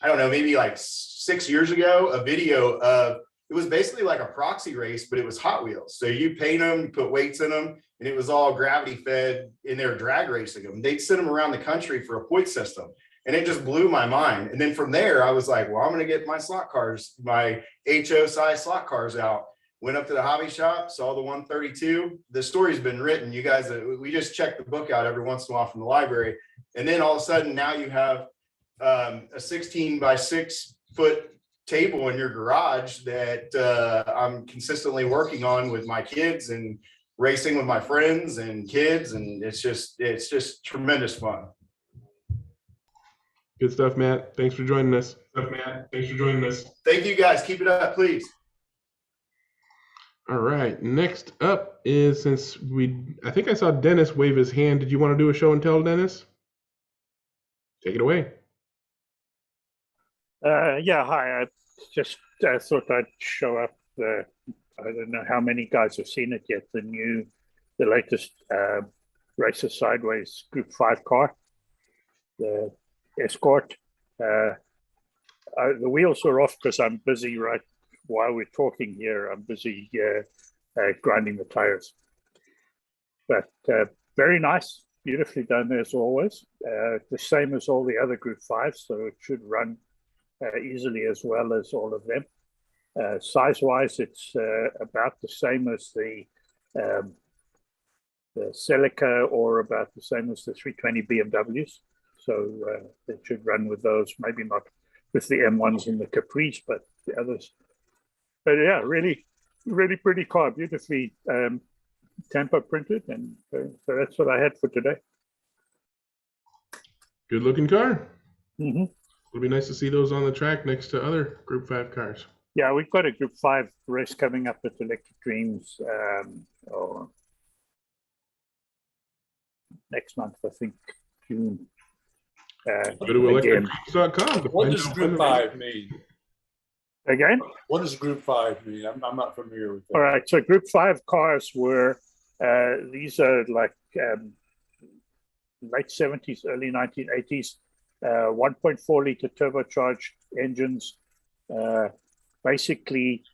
N: don't know, maybe like 6 years ago, a video of, it was basically like a proxy race, but it was Hot Wheels. So you paint them, you put weights in them, and it was all gravity fed, and they were drag racing them. They'd send them around the country for a point system. And it just blew my mind. And then from there, I was like, well, I'm going to get my slot cars, my HO size slot cars out. Went up to the hobby shop, saw the 132. The story's been written. You guys, we just check the book out every once in a while from the library. And then all of a sudden, now you have a 16 by 6 foot table in your garage that I'm consistently working on with my kids and racing with my friends and kids. And it's just tremendous fun.
A: Good stuff, Matt. Thanks for joining us.
N: Thank you guys. Keep it up, please.
A: All right. Next up is, I think I saw Dennis wave his hand. Did you want to do a show and tell, Dennis? Take it away.
K: Yeah, hi. I just thought I'd show up. I don't know how many guys have seen it yet. The latest Racer Sideways Group 5 car, the Escort. The wheels are off because I'm busy right while we're talking here. I'm busy grinding the tires. But very nice, beautifully done as always. The same as all the other Group 5s, so it should run easily as well as all of them. Size-wise, it's about the same as the Celica, or about the same as the 320 BMWs. So it should run with those, maybe not with the M1s and the Capris, but the others. But yeah, really, really pretty car, beautifully tamper printed. And so that's what I had for today.
A: Good looking car.
K: Mm-hmm.
A: It'll be nice to see those on the track next to other Group 5 cars.
K: Yeah, we've got a Group 5 race coming up at Electric Dreams next month, I think, June.
A: Go to electricdreams.com.
J: What does Group 5 mean?
K: Again?
J: What does Group 5 mean? I'm not familiar with that.
K: All right, so Group 5 cars were, these are like late 70s, early 1980s, 1.4 liter turbocharged engines, basically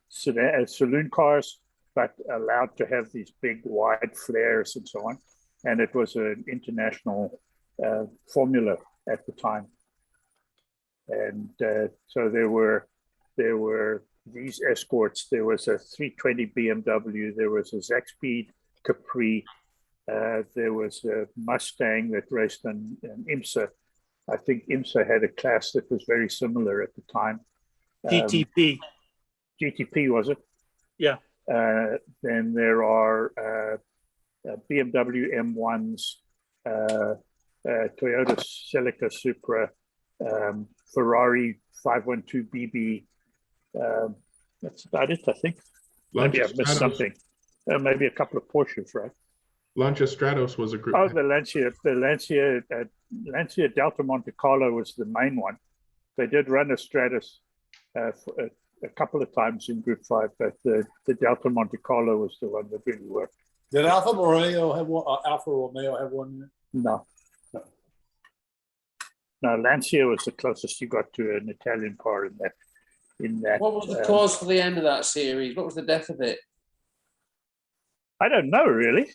K: saloon cars, but allowed to have these big wide flares and so on. And it was an international formula at the time. And so there were these Escorts. There was a 320 BMW. There was a Zaxby's Capri. There was a Mustang that raced in IMSA. I think IMSA had a class that was very similar at the time.
H: GTP.
K: GTP, was it?
H: Yeah.
K: Then there are BMW M1s, Toyota Celica Supra, Ferrari 512BB. That's about it, I think. Maybe I've missed something. Maybe a couple of Porsches, right?
A: Lancia Stratos was a group.
K: Oh, the Lancia Delta Monte Carlo was the main one. They did run a Stratus a couple of times in Group 5, but the Delta Monte Carlo was the one that really worked.
J: Did Alfa Romeo have one? Yet?
K: No. No, Lancia was the closest you got to an Italian car in that.
F: What was the cause for the end of that series? What was the death of it?
K: I don't know, really.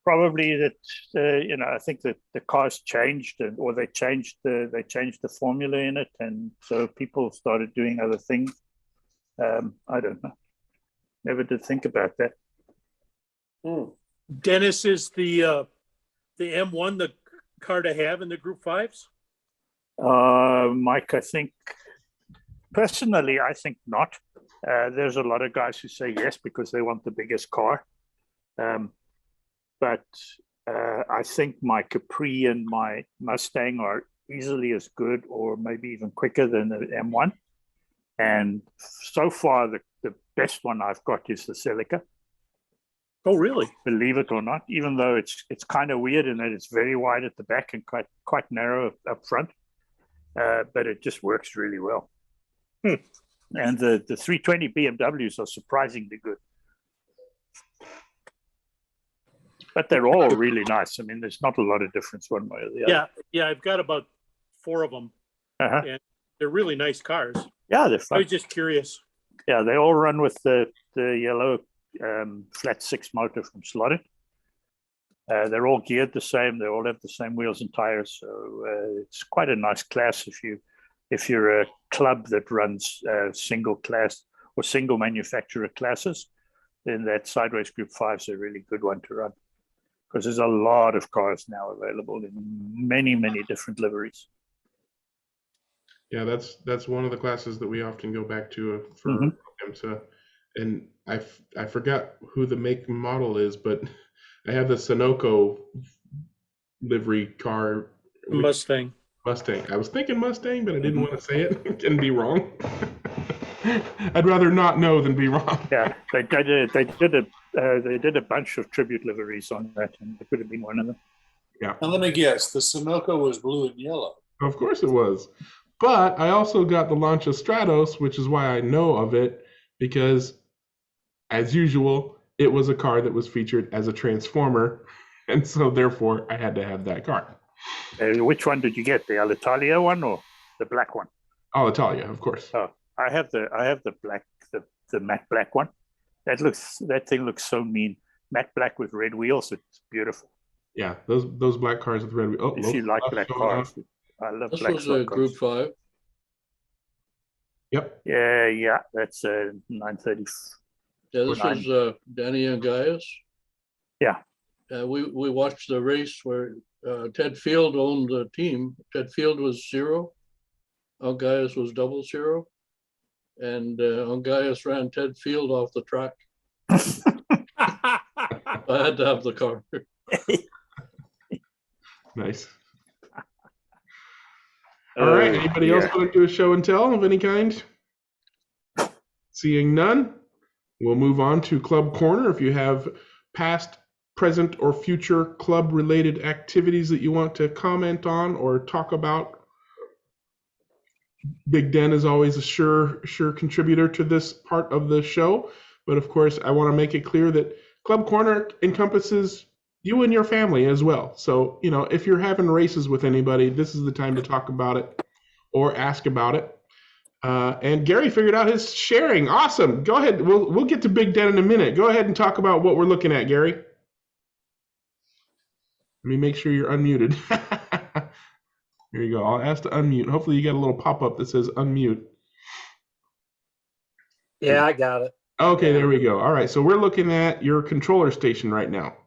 K: Probably that I think that the cars changed, or they changed the formula in it, and so people started doing other things. I don't know. Never did think about that.
H: Dennis, is the M1 the car to have in the Group 5s?
K: Mike, I think personally, I think not. There's a lot of guys who say yes because they want the biggest car. But I think my Capri and my Mustang are easily as good, or maybe even quicker than the M1. And so far, the best one I've got is the Celica.
H: Oh, really?
K: believe it or not, even though it's kind of weird in that it's very wide at the back and quite narrow up front. But it just works really well. And the 320 BMWs are surprisingly good. But they're all really nice. I mean, there's not a lot of difference one way or the other.
H: Yeah, I've got about 4 of them, and they're really nice cars.
K: Yeah, they're fun.
H: I was just curious.
K: Yeah, they all run with the yellow flat 6 motor from Slotted. They're all geared the same. They all have the same wheels and tires. So it's quite a nice class if you're a club that runs single class or single manufacturer classes. Then that Sideways Group 5 is a really good one to run, because there's a lot of cars now available in many different liveries.
A: Yeah, that's one of the classes that we often go back to for programs. And I forgot who the make and model is, but I have the Sunoco livery car.
H: Mustang.
A: I was thinking Mustang, but I didn't want to say it and be wrong. I'd rather not know than be wrong.
K: Yeah, they did a bunch of tribute liveries on that, and it could have been one of them.
A: Yeah.
J: Now let me guess, the Sunoco was blue and yellow.
A: Of course it was. But I also got the Lancia Stratos, which is why I know of it, because as usual, it was a car that was featured as a Transformer, and so therefore I had to have that car.
K: Which one did you get? The Alitalia one or the black one?
A: Alitalia, of course.
K: Oh, I have the black, the matte black one. That thing looks so mean. Matte black with red wheels. It's beautiful.
A: Yeah, those black cars with red wheels. Oh,
K: if you like black cars, I love black cars.
I: This was a Group 5.
A: Yep.
K: Yeah, that's a 930.
I: Yeah, this was Danny and Gaius.
K: Yeah.
I: We watched the race where Ted Field owned the team. Ted Field was 0. Gaius was 00. And Gaius ran Ted Field off the track. I had to have the car.
A: Nice. All right. Anybody else want to do a show and tell of any kind? Seeing none, we'll move on to Club Corner. If you have past, present, or future club-related activities that you want to comment on or talk about, Big Den is always a sure contributor to this part of the show. But of course, I want to make it clear that Club Corner encompasses you and your family as well. So, if you're having races with anybody, this is the time to talk about it or ask about it. And Gary figured out his sharing. Awesome. Go ahead. We'll get to Big Den in a minute. Go ahead and talk about what we're looking at, Gary. Let me make sure you're unmuted. Here you go. I'll ask to unmute. Hopefully you got a little pop-up that says unmute.
B: Yeah, I got it.
A: Okay, there we go. All right, so we're looking at your controller station right now.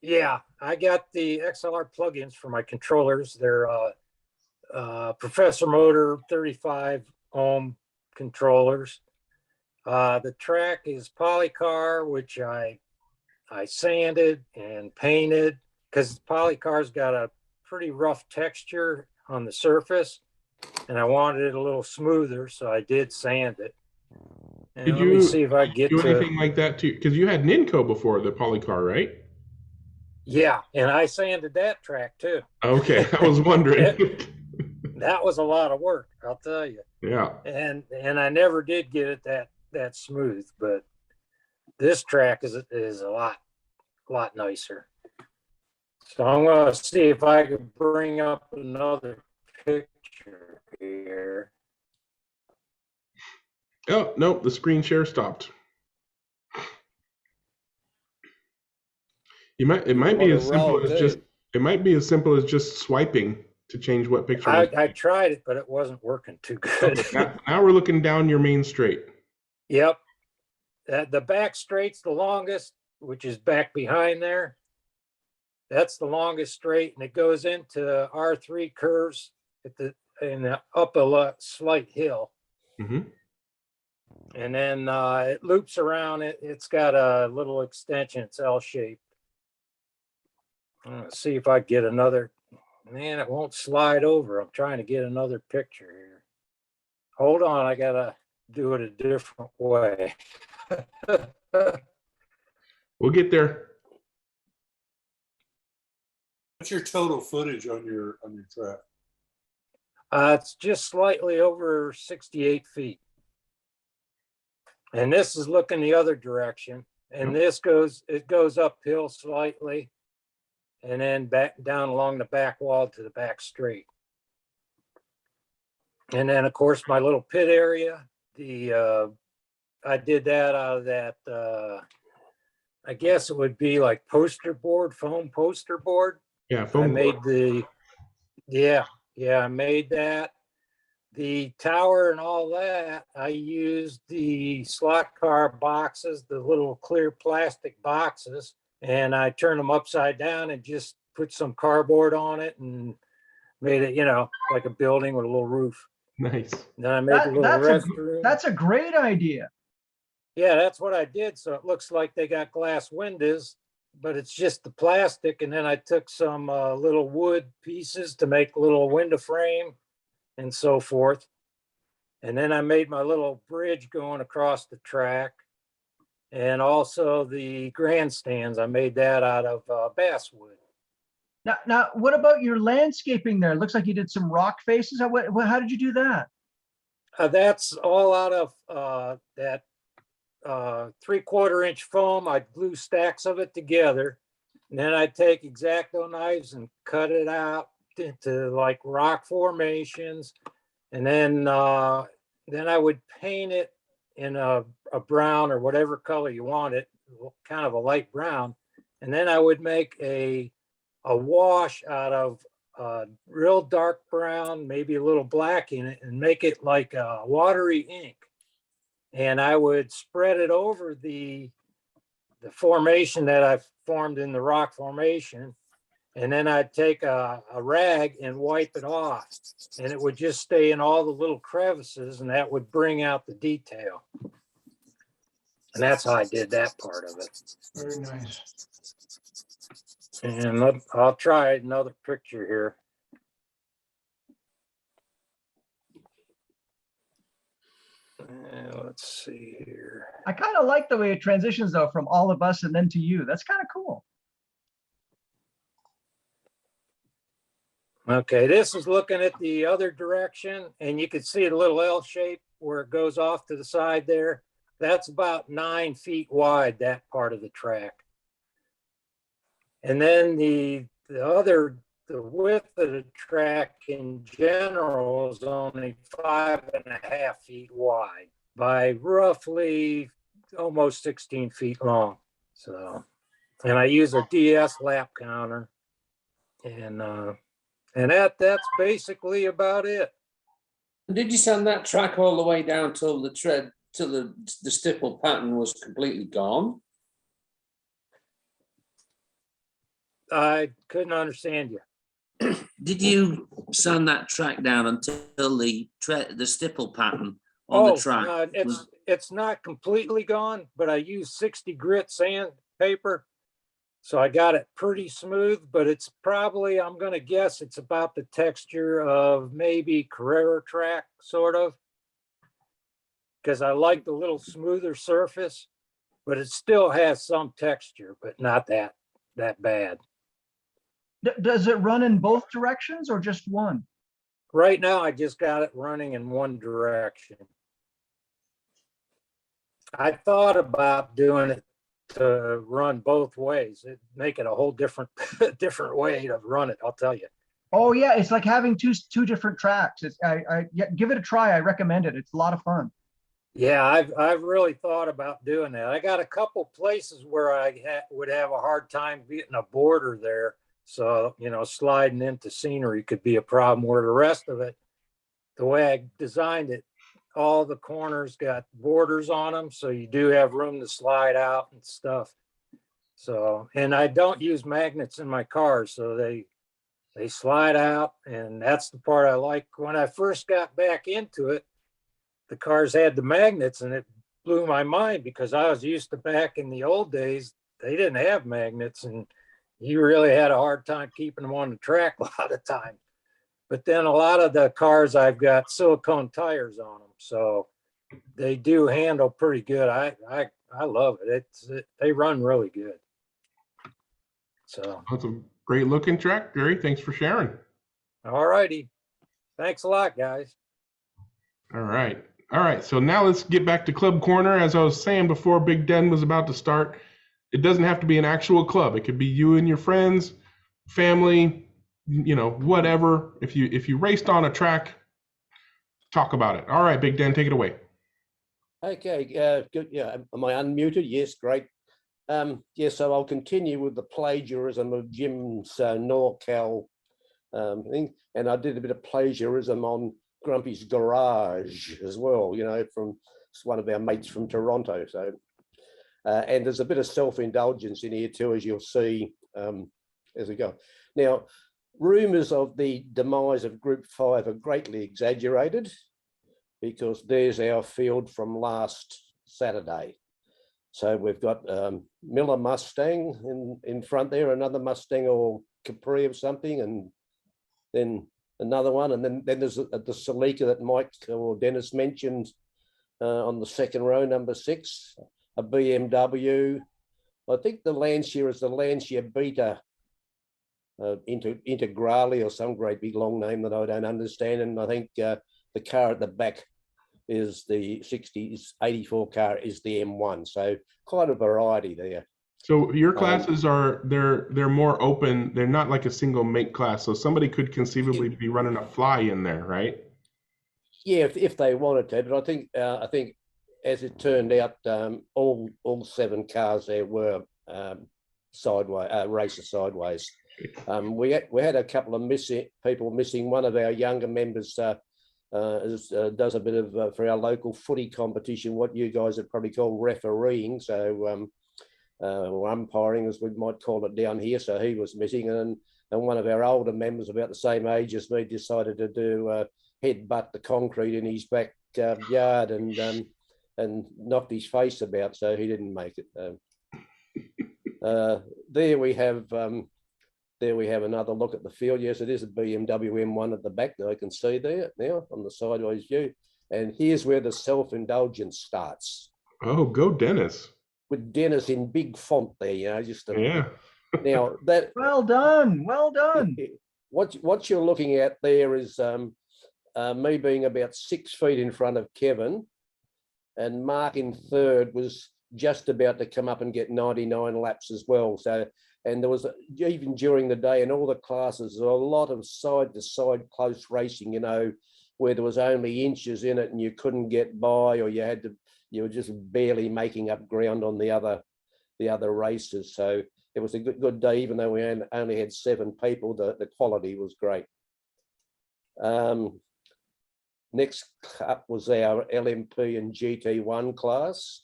B: Yeah, I got the XLR plugins for my controllers. They're Professor Motor 35 ohm controllers. The track is Polycar, which I sanded and painted because Polycar's got a pretty rough texture on the surface, and I wanted it a little smoother, so I did sand it. And
A: Did
B: let me
A: you
B: see if I get
A: do
B: to
A: anything like that too? Because you had Ninco before the Polycar, right?
B: Yeah, and I sanded that track too.
A: Okay, I was wondering.
B: That was a lot of work, I'll tell you.
A: Yeah.
B: And I never did get it that smooth, but this track is a lot nicer. So I'm going to see if I can bring up another picture here.
A: Oh, no, the screen share stopped. It might be as simple as just swiping to change what picture.
B: I tried it, but it wasn't working too good.
A: Okay, now we're looking down your main straight.
B: Yep. The back straight's the longest, which is back behind there. That's the longest straight, and it goes into R3 curves up a slight hill.
A: Mm-hmm.
B: And then it loops around it. It's got a little extension. It's L-shaped. Let's see if I get another. Man, it won't slide over. I'm trying to get another picture here. Hold on, I gotta do it a different way.
A: We'll get there.
J: What's your total footage on your track?
B: It's just slightly over 68 feet. And this is looking the other direction. And it goes uphill slightly and then back down along the back wall to the back straight. And then of course my little pit area, I did that out of that, I guess it would be like poster board, foam poster board.
A: Yeah,
B: I
A: foam
B: made
A: board.
B: I made that. The tower and all that, I used the slot car boxes, the little clear plastic boxes, and I turned them upside down and just put some cardboard on it and made it, like a building with a little roof.
A: Nice.
B: Then I made a little restroom.
C: That's a great idea.
B: Yeah, that's what I did. So it looks like they got glass windows, but it's just the plastic. And then I took some little wood pieces to make a little window frame and so forth. And then I made my little bridge going across the track. And also the grandstands, I made that out of basswood.
C: Now, what about your landscaping there? It looks like you did some rock faces. How did you do that?
B: That's all out of that 3/4 inch foam. I'd glue stacks of it together. And then I'd take X-Acto knives and cut it out into like rock formations. And then I would paint it in a brown or whatever color you want it, kind of a light brown. And then I would make a wash out of real dark brown, maybe a little black in it, and make it like a watery ink. And I would spread it over the formation that I formed in the rock formation. And then I'd take a rag and wipe it off. And it would just stay in all the little crevices, and that would bring out the detail. And that's how I did that part of it.
A: Very nice.
B: And I'll try another picture here. Let's see here.
C: I kind of like the way it transitions though from all of us and then to you. That's kind of cool.
B: Okay, this is looking at the other direction, and you can see a little L shape where it goes off to the side there. That's about 9 feet wide, that part of the track. And then the width of the track in general is only 5.5 feet wide by roughly almost 16 feet long. So, and I use a DS lap counter, and that's basically about it.
F: Did you sand that track all the way down till the stipple pattern was completely gone?
B: I couldn't understand you.
F: Did you sand that track down until the stipple pattern on the track?
B: It's not completely gone, but I used 60 grit sandpaper. So I got it pretty smooth, but it's probably, I'm going to guess it's about the texture of maybe Carrera track, sort of. Because I like the little smoother surface, but it still has some texture, but not that bad.
C: Does it run in both directions or just one?
B: Right now, I just got it running in one direction. I thought about doing it to run both ways. It'd make it a whole different way to run it, I'll tell you.
C: Oh yeah, it's like having two different tracks. Yeah, give it a try. I recommend it. It's a lot of fun.
B: Yeah, I've really thought about doing that. I got a couple places where I would have a hard time getting a border there. So, sliding into scenery could be a problem, where the rest of it, the way I designed it, all the corners got borders on them. So you do have room to slide out and stuff. So, and I don't use magnets in my cars. So they slide out, and that's the part I like. When I first got back into it, the cars had the magnets, and it blew my mind because I was used to, back in the old days, they didn't have magnets, and you really had a hard time keeping them on the track a lot of times. But then a lot of the cars, I've got silicone tires on them, so they do handle pretty good. I I love it. They run really good. So,
A: That's a great looking track, Gary. Thanks for sharing.
B: all righty. Thanks a lot, guys.
A: All right. All right. So now let's get back to Club Corner. As I was saying before Big Den was about to start, it doesn't have to be an actual club. It could be you and your friends, family, whatever. If you raced on a track, talk about it. All right, Big Den, take it away.
P: Okay, good. Yeah, am I unmuted? Yes, great. Yeah, so I'll continue with the plagiarism of Jim's NorCal thing, and I did a bit of plagiarism on Grumpy's Garage as well. From one of our mates from Toronto. So, and there's a bit of self-indulgence in here too, as you'll see as we go. Now, rumours of the demise of Group 5 are greatly exaggerated, because there's our field from last Saturday. So we've got Miller Mustang in front there, another Mustang or Capri of something, and then another one. And then there's the Celica that Mike or Dennis mentioned on the second row, number 6, a BMW. I think the Lancia is the Lancia Beta Integrale or some great big long name that I don't understand. And I think the car at the back is the 60s 84 car is the M1. So quite a variety there.
A: So your classes they're more open. They're not like a single make class. So somebody could conceivably be running a fly in there, right?
P: Yeah, if they wanted to. But I think as it turned out, all 7 cars there were racer sideways. We had a couple of people missing. One of our younger members does a bit of for our local footy competition, what you guys would probably call refereeing, so or umpiring as we might call it down here. So he was missing, and one of our older members about the same age as me decided to do headbutt the concrete in his back yard and knocked his face about, so he didn't make it. There we have another look at the field. Yes, it is a BMW M1 at the back that I can see there now on the sideways view. And here's where the self-indulgence starts.
A: Oh, go Dennis.
P: With Dennis in big font there,
A: yeah.
P: Now that
C: well done.
P: What you're looking at there is me being about 6 feet in front of Kevin, and Mark in third was just about to come up and get 99 laps as well. So, and there was, even during the day in all the classes, a lot of side-to-side close racing, where there was only inches in it and you couldn't get by, or you were just barely making up ground on the other races. So it was a good day, even though we only had 7 people. The quality was great. Next up was our LMP and GT1 class.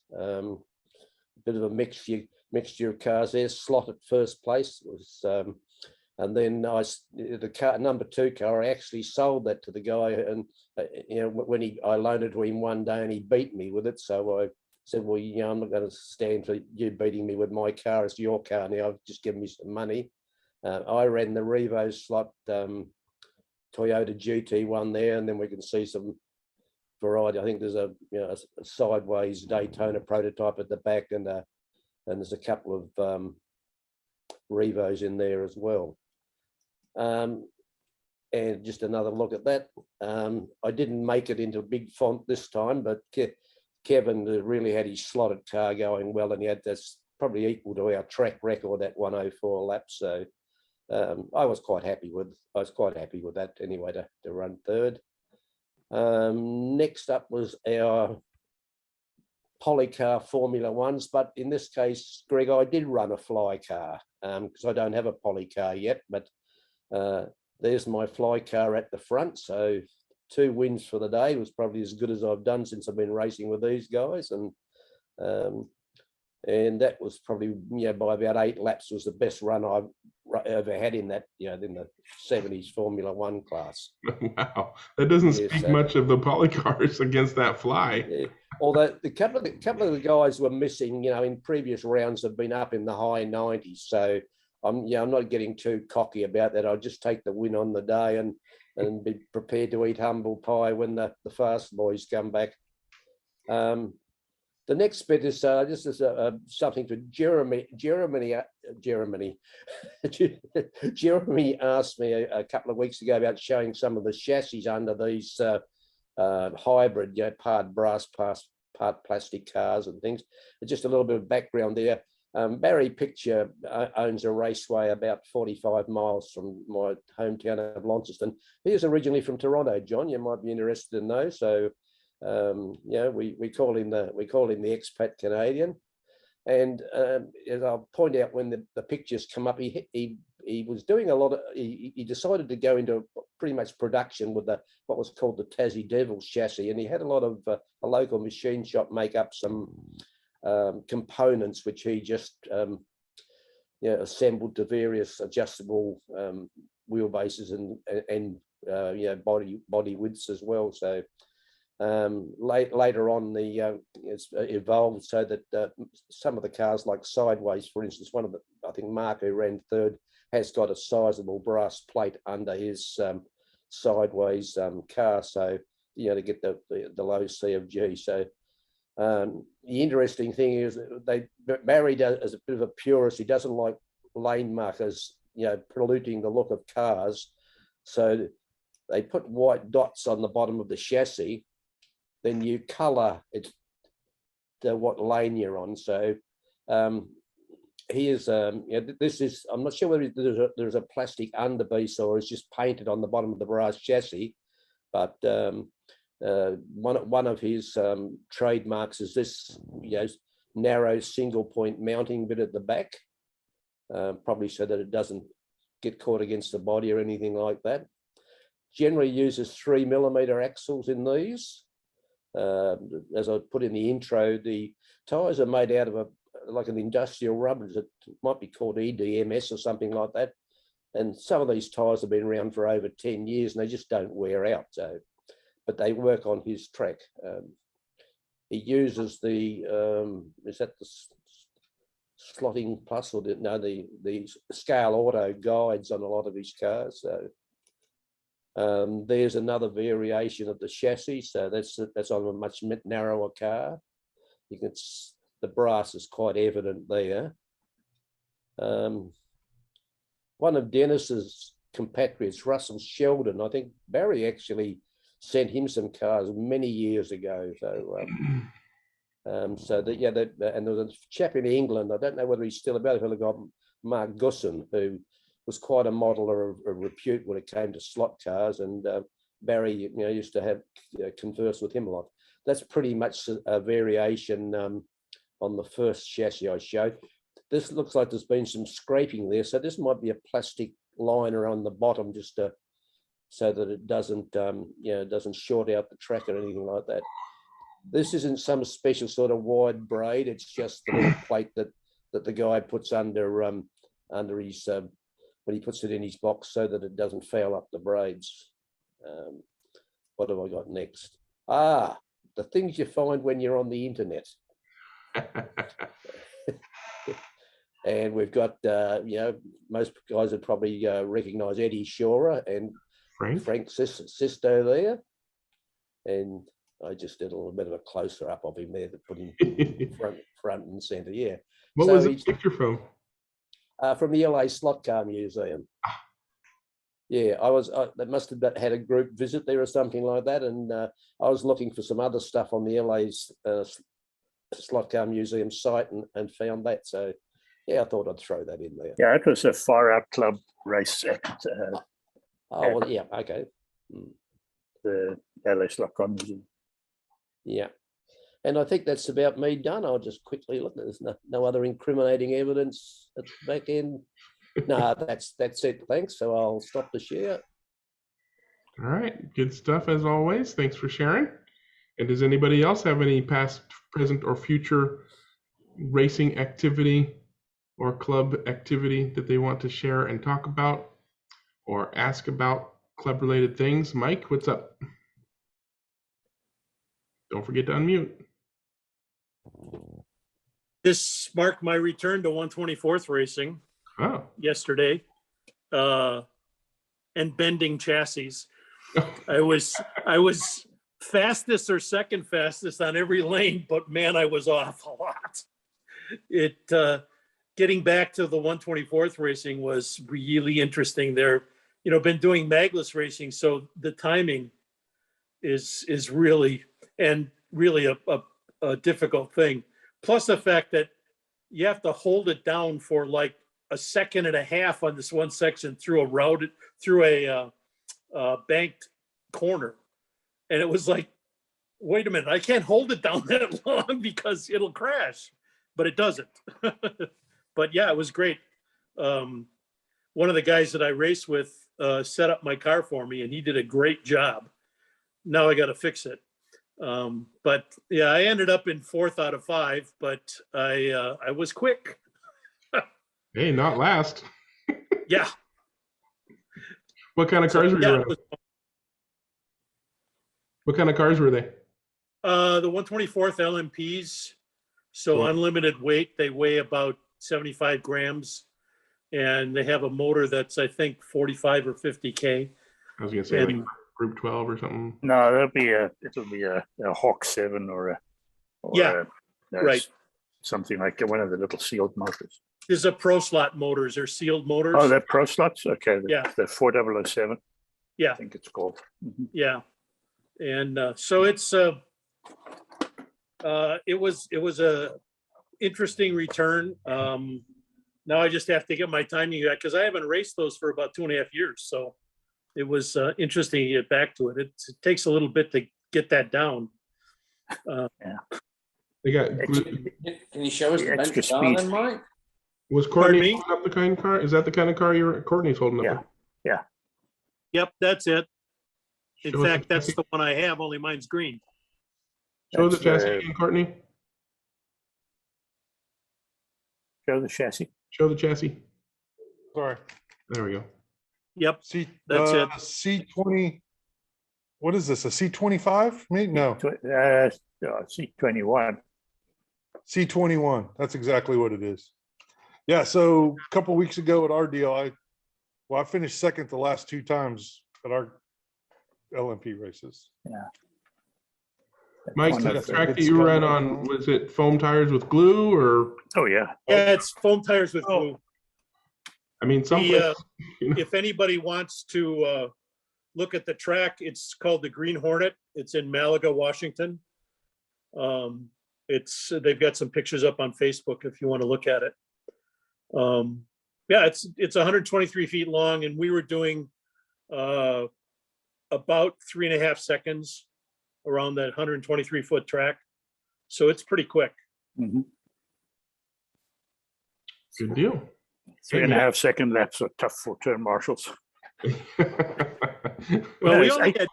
P: Bit of a mixture of cars there. Slot at first place was, and then the car, number 2 car, I actually sold that to the guy, and when I loaned it to him one day, and he beat me with it. So I said, well, I'm not going to stand for you beating me with my car. It's your car now. I've just given me some money. I ran the Revo slot Toyota GT1 there, and then we can see some variety. I think there's a sideways Daytona prototype at the back, and there's a couple of Revos in there as well. And just another look at that. I didn't make it into big font this time, but Kevin really had his slotted car going well, and he had that's probably equal to our track record at 104 laps. So I was quite happy with that anyway to run third. Next up was our Polycar Formula Ones, but in this case, Greg, I did run a fly car because I don't have a Polycar yet, but there's my fly car at the front. So 2 wins for the day. It was probably as good as I've done since I've been racing with these guys, and that was probably by about 8 laps was the best run I've ever had in that in the 70s Formula One class.
A: Wow, that doesn't speak much of the Polycars against that fly.
P: Yeah. Although the couple of the guys were missing, in previous rounds have been up in the high 90s. So I'm not getting too cocky about that. I'll just take the win on the day and be prepared to eat humble pie when the fast boys come back. The next bit is this is something for Jeremy. Jeremy asked me a couple of weeks ago about showing some of the chassis under these hybrid, part brass, part plastic cars and things. Just a little bit of background there. Barry Picture owns a raceway about 45 miles from my hometown of Launceston. He is originally from Toronto, John. You might be interested in those. So we call him the expat Canadian. And as I'll point out, when the pictures come up, he was doing a lot of. He decided to go into pretty much production with what was called the Tassie Devils chassis, and he had a lot of a local machine shop make up some components which he just assembled to various adjustable wheelbases and body widths as well. So later on, it's evolved so that some of the cars, like Sideways, for instance, one of the, I think Mark, who ran third, has got a sizable brass plate under his Sideways car, so to get the low C of G. So the interesting thing is Barry is a bit of a purist. He doesn't like lane markers, polluting the look of cars. So they put white dots on the bottom of the chassis. Then you colour it to what lane you're on. So he is. This is. I'm not sure whether there's a plastic underpiece or it's just painted on the bottom of the brass chassis, but one of his trademarks is this, narrow single point mounting bit at the back, probably so that it doesn't get caught against the body or anything like that. Generally uses 3mm axles in these. As I put in the intro, the tyres are made out of like an industrial rubber. It might be called EDMS or something like that. And some of these tyres have been around for over 10 years and they just don't wear out. So, but they work on his track. He uses the is that the slotting plus or the scale auto guides on a lot of his cars. So there's another variation of the chassis. So that's on a much narrower car. You can the brass is quite evident there. One of Dennis's compatriots, Russell Sheldon, I think Barry actually sent him some cars many years ago. So and there was a chap in England, I don't know whether he's still about, a fellow called Mark Gusson, who was quite a modeler of repute when it came to slot cars, and Barry used to have converse with him a lot. That's pretty much a variation on the first chassis I showed. This looks like there's been some scraping there, so this might be a plastic liner on the bottom just to so that it doesn't doesn't short out the track or anything like that. This isn't some special sort of wide braid. It's just the little plate that the guy puts under his when he puts it in his box so that it doesn't foul up the braids. What have I got next? The things you find when you're on the internet. And we've got, most guys would probably recognize Eddie Shorer and Frank Sisto there. And I just did a little bit of a closer up of him there to put him front and center. Yeah.
A: What was the picture from?
P: From the LA Slot Car Museum. Yeah, they must have had a group visit there or something like that. And I was looking for some other stuff on the LA's Slot Car Museum site and found that. So yeah, I thought I'd throw that in there.
K: Yeah, it was a Far Out Club race at
P: well, yeah, okay.
K: The LA Slot Car Museum.
P: Yeah. And I think that's about me done. I'll just quickly look. There's no other incriminating evidence at the back end. No, that's it. Thanks. So I'll stop the share.
A: All right. Good stuff as always. Thanks for sharing. And does anybody else have any past, present, or future racing activity or club activity that they want to share and talk about or ask about club-related things? Mike, what's up? Don't forget to unmute.
H: This marked my return to 124th racing yesterday, and bending chassis. I was fastest or second fastest on every lane, but man, I was off a lot. Getting back to the 124th racing was really interesting. They're, been doing magless racing, so the timing is really a difficult thing. Plus the fact that you have to hold it down for like a second and a half on this one section through a banked corner. And it was like, wait a minute, I can't hold it down that long because it'll crash, but it doesn't. But yeah, it was great. One of the guys that I race with set up my car for me, and he did a great job. Now I got to fix it. But yeah, I ended up in 4th out of 5, but I was quick.
A: Hey, not last.
H: Yeah.
A: What kind of cars were you running? What kind of cars were they?
H: The 124th LMPs, so
A: Cool.
H: unlimited weight. They weigh about 75 grams, and they have a motor that's, I think, 45 or 50K.
A: I was gonna say like Group 12 or something.
K: No, it'll be a Hawk 7 or
H: right.
K: Something like one of the little sealed motors.
H: There's a Pro Slot motors. They're sealed motors.
K: Oh, they're Pro Slots? Okay.
H: Yeah.
K: The 4007.
H: Yeah.
K: I think it's called. Mhm.
H: Yeah. And so it was a interesting return. Now I just have to get my timing back because I haven't raced those for about 2.5 years. So it was interesting to get back to it. It takes a little bit to get that down.
K: Yeah.
A: They got.
F: Can you show us the
K: extra
F: bench car
K: speed.
F: then, Mike?
A: Was Courtney holding up the kind of car? Is that the kind of car Courtney's holding up?
K: Yeah.
A: with?
K: Yeah.
H: Yep, that's it. In
A: Show us
H: fact,
A: the
H: that's
A: chassis.
H: the one I have, only mine's green.
A: Show the
K: That's,
A: chassis again, Courtney.
K: Show the chassis.
A: Show the chassis.
O: Sorry.
A: There we go.
H: Yep,
O: C,
H: that's it.
O: C20. What is this? A C25? No,
K: C21.
O: C21. That's exactly what it is. Yeah. So a couple weeks ago at our deal, I finished second the last 2 times at our LMP races.
K: Yeah.
A: Mike,
K: One
A: the
K: of the
A: track
O: good
A: that you ran
O: stuff.
A: on, was it foam tires with glue or?
K: Oh, yeah.
H: Yeah, it's foam tires with glue.
A: I mean, some
H: The,
A: places,
H: if anybody wants to look at the track, it's called the Green Hornet. It's in Malaga, Washington. They've got some pictures up on Facebook if you want to look at it. Yeah, it's 123 feet long, and we were doing about 3.5 seconds around that 123-foot track. So it's pretty quick.
K: Mm-hmm.
A: good deal.
K: 3.5 second laps are tough for turn marshals.
H: Well, we
K: it's
H: only had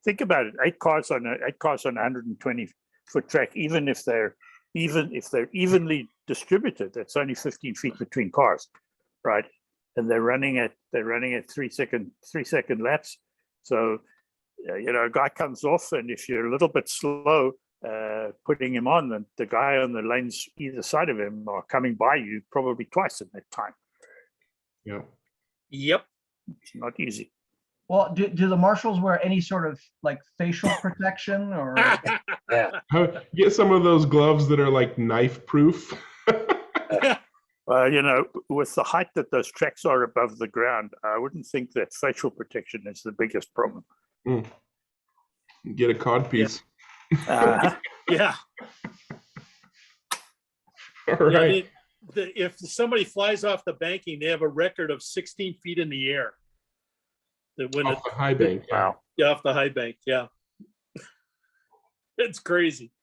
K: think about it. 8 cars on a 120-foot track, even if they're evenly distributed, that's only 15 feet between cars, right? And they're running at 3 second laps. So a guy comes off, and if you're a little bit slow putting him on, then the guy on the lanes either side of him are coming by you probably twice in that time.
A: Yeah.
H: Yep.
K: It's not easy.
C: Well, do the marshals wear any sort of like facial protection or?
A: Get some of those gloves that are like knife proof.
K: With the height that those tracks are above the ground, I wouldn't think that facial protection is the biggest problem.
A: Get a cod piece.
H: Yeah.
A: All right.
H: If somebody flies off the banking, they have a record of 16 feet in the air.
A: Off the high bank.
K: Wow.
H: Yeah, off the high bank. Yeah. It's crazy.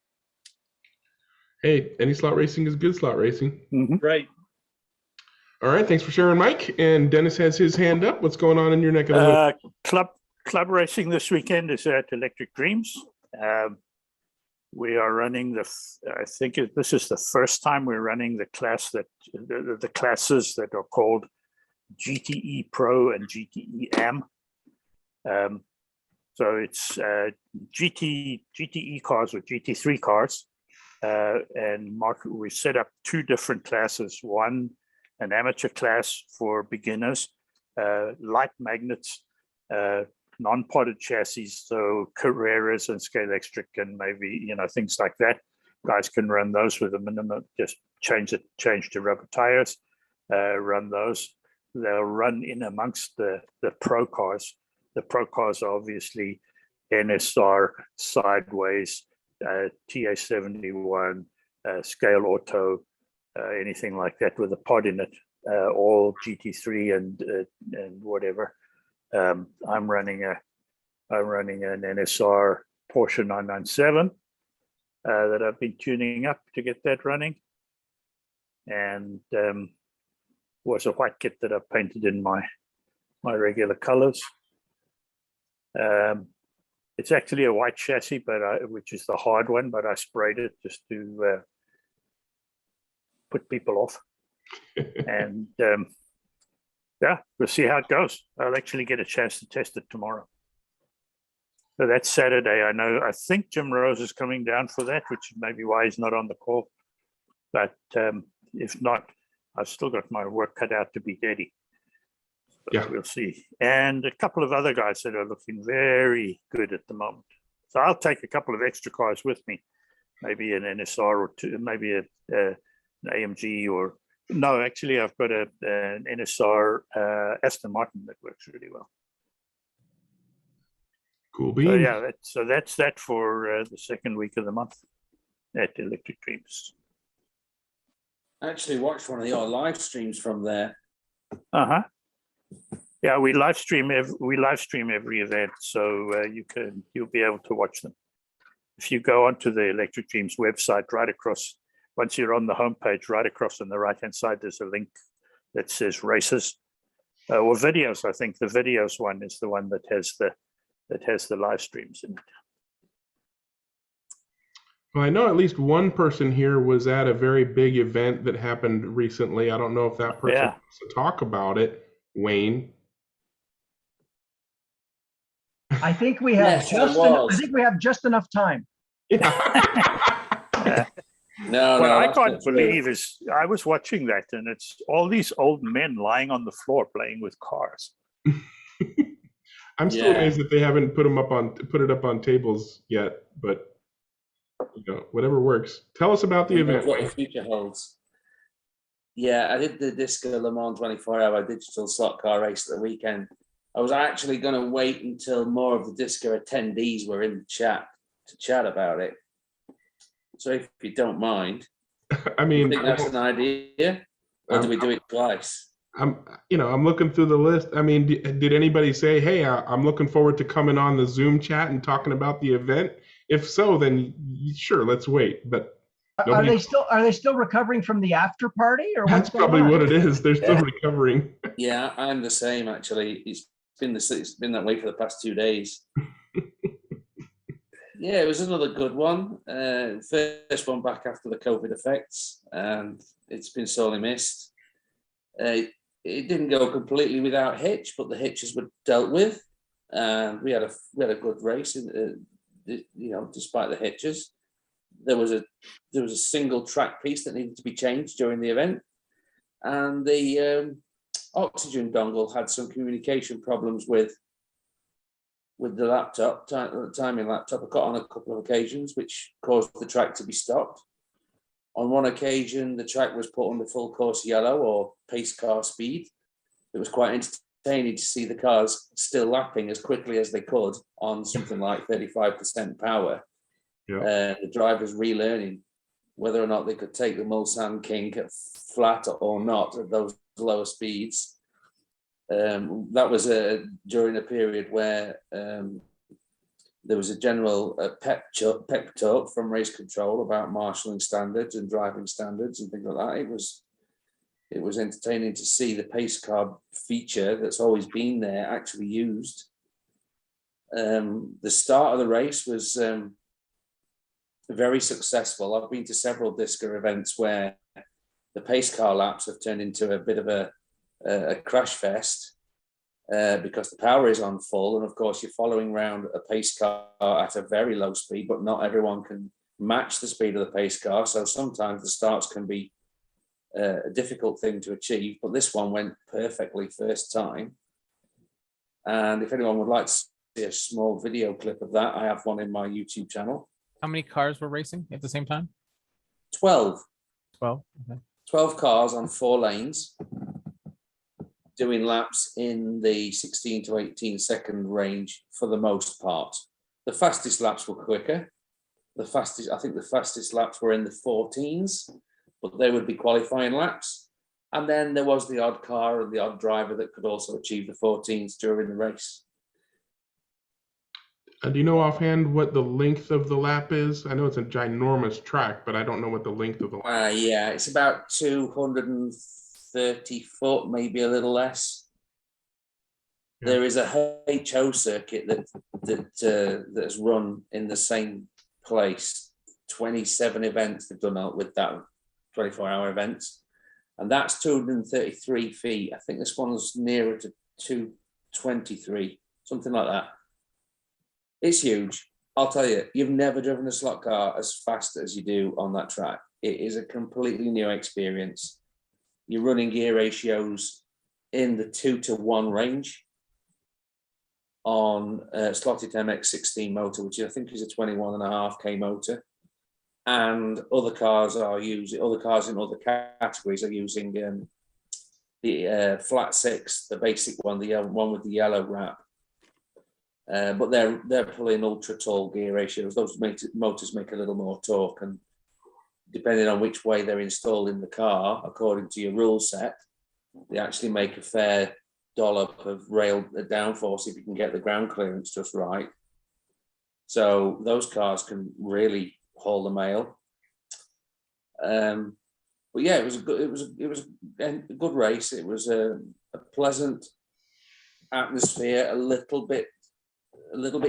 A: Hey, any slot racing is good slot racing.
K: Mm-hmm.
H: Right.
A: All right. Thanks for sharing, Mike. And Dennis has his hand up. What's going on in your neck of the woods?
K: Club racing this weekend is at Electric Dreams. We are running I think this is the first time we're running the class the classes that are called GTE Pro and GTE Am. So it's GTE cars or GT3 cars. And we set up 2 different classes. One, an amateur class for beginners, light magnets, non-podded chassis, so Carreras and Scalextric and maybe, things like that. Guys can run those with a minimum, just change to rubber tires, run those. They'll run in amongst the pro cars. The pro cars are obviously Nsr, Sideways, TA71, Scale Auto, anything like that with a pod in it, all GT3 and whatever. I'm running an Nsr Porsche 997 that I've been tuning up to get that running, and was a white kit that I painted in my regular colors. It's actually a white chassis, but which is the hard one, but I sprayed it just to put people off. And yeah, we'll see how it goes. I'll actually get a chance to test it tomorrow. So that's Saturday. I think Jim Rose is coming down for that, which may be why he's not on the call. But if not, I've still got my work cut out to be Eddie. Yeah, we'll see. And a couple of other guys that are looking very good at the moment. So I'll take a couple of extra cars with me, maybe an Nsr or two, maybe an AMG or no. Actually, I've got an Nsr Aston Martin that works really well.
A: Cool beans.
K: So yeah, that's that for the second week of the month at Electric Dreams.
F: I actually watched one of your live streams from there.
K: Yeah, we live stream every event, so you'll be able to watch them. If you go onto the Electric Dreams website, right across, once you're on the homepage, right across on the right-hand side, there's a link that says races or videos. I think the videos one is the one that has the live streams in it.
A: Well, I know at least one person here was at a very big event that happened recently. I don't know if that person wants to talk about it, Wayne.
C: I think we have I think we have just enough time.
F: No,
K: what I can't believe is I was watching that, and it's all these old men lying on the floor playing with cars.
A: I'm still amazed that they haven't put it up on tables yet, but whatever works. Tell us about the event.
F: What the future holds. Yeah, I did the Disco Le Mans 24-hour digital slot car race at the weekend. I was actually going to wait until more of the Disco attendees were in the chat to chat about it. So if you don't mind,
A: I mean,
F: think that's an idea, or do we do it twice?
A: I'm looking through the list. I mean, did anybody say, "Hey, I'm looking forward to coming on the Zoom chat and talking about the event"? If so, then sure, let's wait. But
C: are they still recovering from the after party, or
A: that's probably what it is? They're still recovering.
F: Yeah, I'm the same actually. It's been that way for the past 2 days. Yeah, it was another good one. First one back after the COVID effects, and it's been sorely missed. It didn't go completely without hitch, but the hitches were dealt with, and we had a good race. Despite the hitches, there was a single track piece that needed to be changed during the event, and the oxygen dongle had some communication problems with the laptop, timing laptop. I got on a couple of occasions, which caused the track to be stopped. On one occasion, the track was put under full course yellow or pace car speed. It was quite entertaining to see the cars still lapping as quickly as they could on something like 35% power. Yeah. The drivers relearning whether or not they could take the Mulsanne King at flat or not at those lower speeds. That was during a period where there was a general pep talk from race control about marshalling standards and driving standards and things like that. It was entertaining to see the pace car feature that's always been there actually used. The start of the race was very successful. I've been to several Disco events where the pace car laps have turned into a bit of a crash fest because the power is on full, and of course you're following around a pace car at a very low speed, but not everyone can match the speed of the pace car, so sometimes the starts can be a difficult thing to achieve, but this one went perfectly first time. And if anyone would like to see a small video clip of that. I have one in my YouTube channel.
E: How many cars were racing at the same time?
F: 12.
E: 12. Okay.
F: 12 cars on 4 lanes, doing laps in the 16 to 18 second range for the most part. The fastest laps were quicker. I think the fastest laps were in the 14s, but they would be qualifying laps. And then there was the odd car and the odd driver that could also achieve the 14s during the race.
A: Do you know offhand what the length of the lap is? I know it's a ginormous track, but I don't know what the length of the lap is.
F: Yeah, it's about 230 foot, maybe a little less. Yeah. There is a HO circuit that's run in the same place. 27 events they've done out with that, 24-hour events. And that's 233 feet. I think this one's nearer to 223, something like that. It's huge. I'll tell you, you've never driven a slot car as fast as you do on that track. It is a completely new experience. You're running gear ratios in the 2-to-1 range on a slotted MX-16 motor, which I think is a 21.5K motor. And other cars in other categories are using the flat 6, the basic one, the one with the yellow wrap. But they're pulling ultra tall gear ratios. Those motors make a little more torque, and depending on which way they're installed in the car, according to your rule set, they actually make a fair dollop of rail downforce if you can get the ground clearance just right. So those cars can really haul the mail. But yeah, it was a good race. It was a pleasant atmosphere, a little bit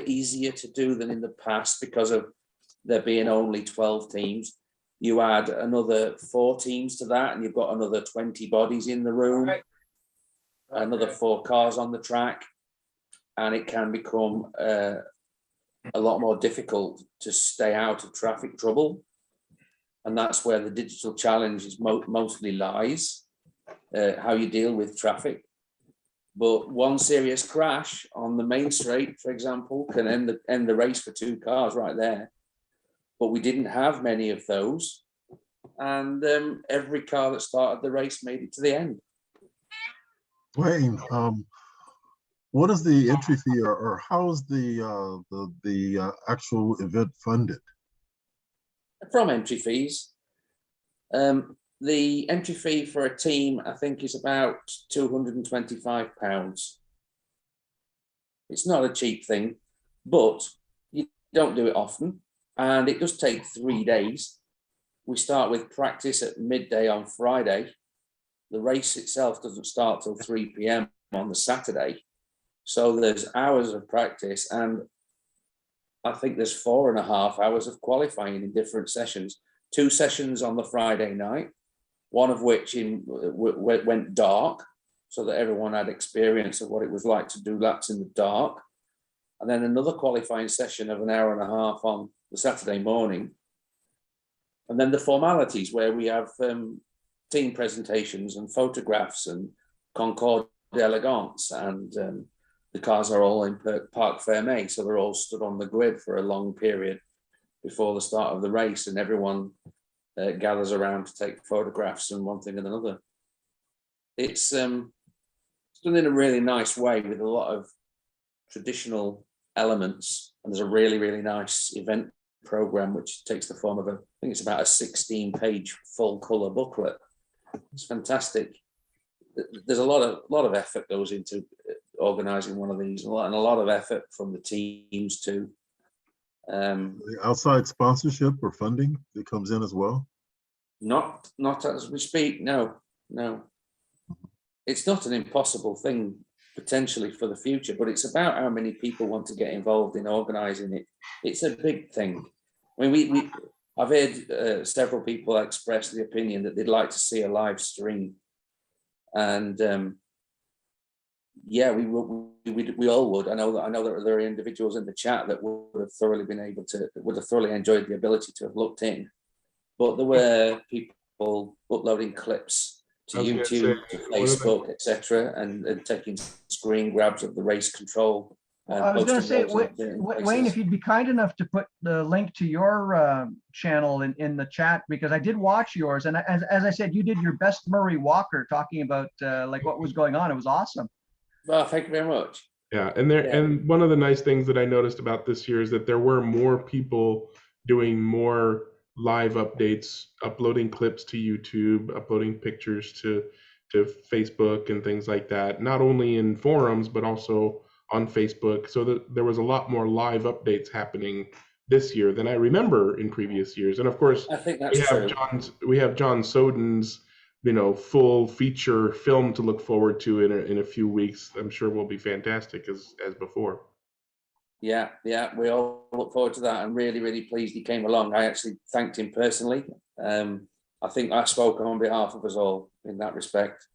F: easier to do than in the past because of there being only 12 teams. You add another 4 teams to that, and you've got another 20 bodies in the room, another 4 cars on the track, and it can become a lot more difficult to stay out of traffic trouble. And that's where the digital challenge is mostly lies, how you deal with traffic. But one serious crash on the main straight, for example, can end the race for 2 cars right there. But we didn't have many of those. And every car that started the race made it to the end.
Q: Wayne, what is the entry fee, or how is the actual event funded?
F: From entry fees. The entry fee for a team, I think, is about £225. It's not a cheap thing, but you don't do it often. And it does take 3 days. We start with practice at midday on Friday. The race itself doesn't start till 3 p.m. on the Saturday. So there's hours of practice, and I think there's 4.5 hours of qualifying in different sessions. 2 sessions on the Friday night, one of which went dark, so that everyone had experience of what it was like to do laps in the dark. And then another qualifying session of 1.5 hours on the Saturday morning. And then the formalities, where we have team presentations and photographs and Concorde d'Elegance, and the cars are all in Parc Fermé, so they're all stood on the grid for a long period before the start of the race, and everyone gathers around to take photographs and one thing and another. It's done in a really nice way with a lot of traditional elements, and there's a really, really nice event program which takes the form of I think it's about a 16-page full color booklet. It's fantastic. There's a lot of effort goes into organizing one of these, and a lot of effort from the teams too.
Q: Outside sponsorship or funding that comes in as well?
F: Not as we speak. No. It's not an impossible thing potentially for the future, but it's about how many people want to get involved in organizing it. It's a big thing. I mean, I've heard several people express the opinion that they'd like to see a live stream, and yeah, we all would. I know that there are individuals in the chat that would have thoroughly enjoyed the ability to have looked in, but there were people uploading clips to YouTube, to Facebook, etc., and taking screen grabs of the race control
C: I was going to say, Wayne,
F: places.
C: if you'd be kind enough to put the link to your channel in the chat, because I did watch yours, and as I said, you did your best Murray Walker talking about like what was going on. It was awesome.
F: Well, thank you very much.
A: Yeah, and one of the nice things that I noticed about this year is that there were more people doing more live updates, uploading clips to YouTube, uploading pictures to Facebook and things like that, not only in forums but also on Facebook. So that there was a lot more live updates happening this year than I remember in previous years. And of course,
F: I think that's true.
A: We have John Soden's full feature film to look forward to in a few weeks. I'm sure will be fantastic as before.
F: Yeah, we all look forward to that. I'm really, really pleased he came along. I actually thanked him personally. I think I spoke on behalf of us all in that respect.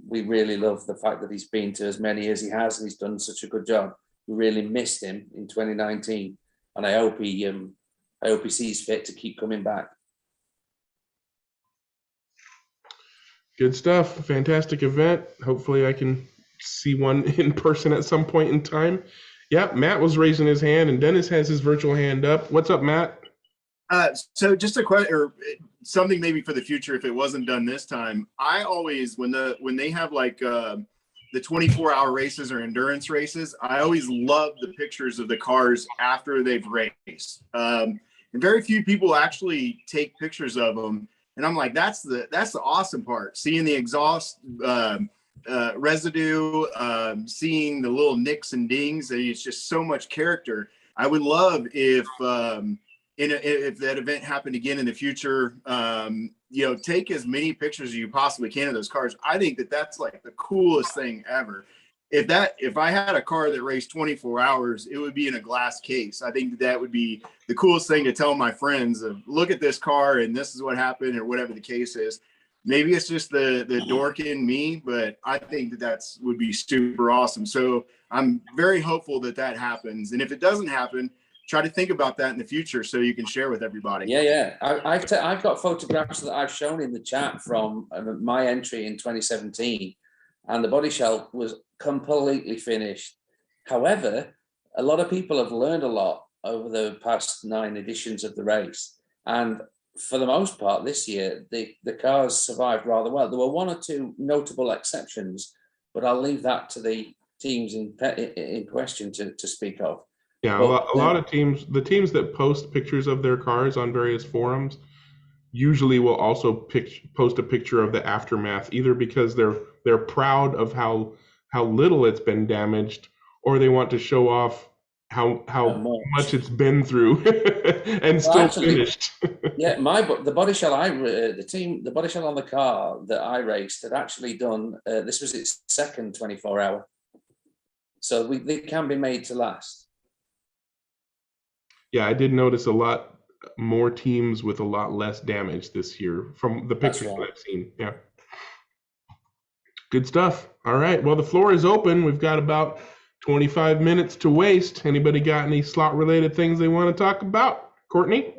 F: We really love the fact that he's been to as many as he has, and he's done such a good job. We really missed him in 2019, and I hope he sees fit to keep coming back.
A: Good stuff. Fantastic event. Hopefully I can see one in person at some point in time. Yeah, Matt was raising his hand, and Dennis has his virtual hand up. What's up, Matt?
R: So just a question, or something maybe for the future if it wasn't done this time. I always, when they have like the 24-hour races or endurance races, I always love the pictures of the cars after they've raced. And very few people actually take pictures of them. And I'm like, that's the awesome part, seeing the exhaust residue, seeing the little nicks and dings. And it's just so much character. I would love if that event happened again in the future, take as many pictures as you possibly can of those cars. I think that's like the coolest thing ever. If I had a car that raced 24 hours, it would be in a glass case. I think that would be the coolest thing to tell my friends of, look at this car and this is what happened, or whatever the case is. Maybe it's just the dork in me, but I think that would be super awesome. So I'm very hopeful that happens. And if it doesn't happen, try to think about that in the future so you can share with everybody.
F: Yeah. I've got photographs that I've shown in the chat from my entry in 2017, and the body shell was completely finished. However, a lot of people have learned a lot over the past 9 editions of the race, and for the most part this year, the cars survived rather well. There were 1 or 2 notable exceptions, but I'll leave that to the teams in question to speak of.
A: Yeah, a lot of teams, the teams that post pictures of their cars on various forums, usually will also post a picture of the aftermath, either because they're proud of how little it's been damaged, or they want to show off how much it's been through and still finished.
F: Yeah, the body shell the body shell on the car that I raced had actually done. This was its second 24-hour, so they can be made to last.
A: Yeah, I did notice a lot more teams with a lot less damage this year from the pictures that I've seen. Yeah. Good stuff. All right. Well, the floor is open. We've got about 25 minutes to waste. Anybody got any slot related things they want to talk about? Courtney?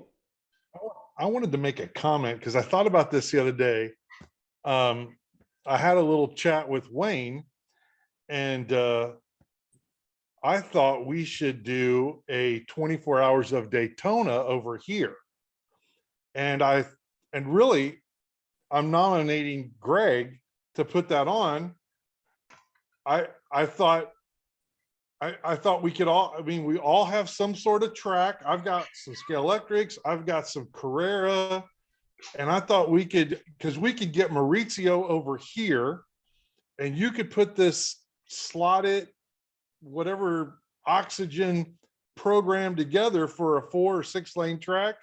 O: I wanted to make a comment because I thought about this the other day. I had a little chat with Wayne, and I thought we should do a 24 hours of Daytona over here. And really, I'm nominating Greg to put that on. I thought we could all, we all have some sort of track. I've got some Scale Electrics, I've got some Carrera, and I thought we could get Maurizio over here, and you could put this slotted whatever oxygen program together for a 4 or 6 lane track.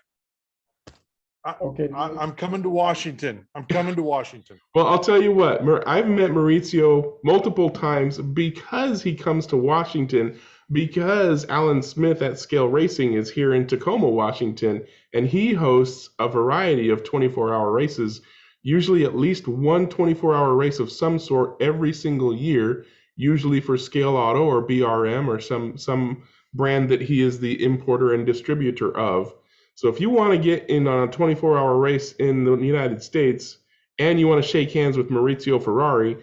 O: I'm coming to Washington.
A: Well, I'll tell you what, I've met Maurizio multiple times because he comes to Washington, because Alan Smith at Scale Racing is here in Tacoma, Washington, and he hosts a variety of 24-hour races, usually at least one 24-hour race of some sort every single year, usually for Scale Auto or BRM or some brand that he is the importer and distributor of. So if you want to get in on a 24-hour race in the United States and you want to shake hands with Maurizio Ferrari,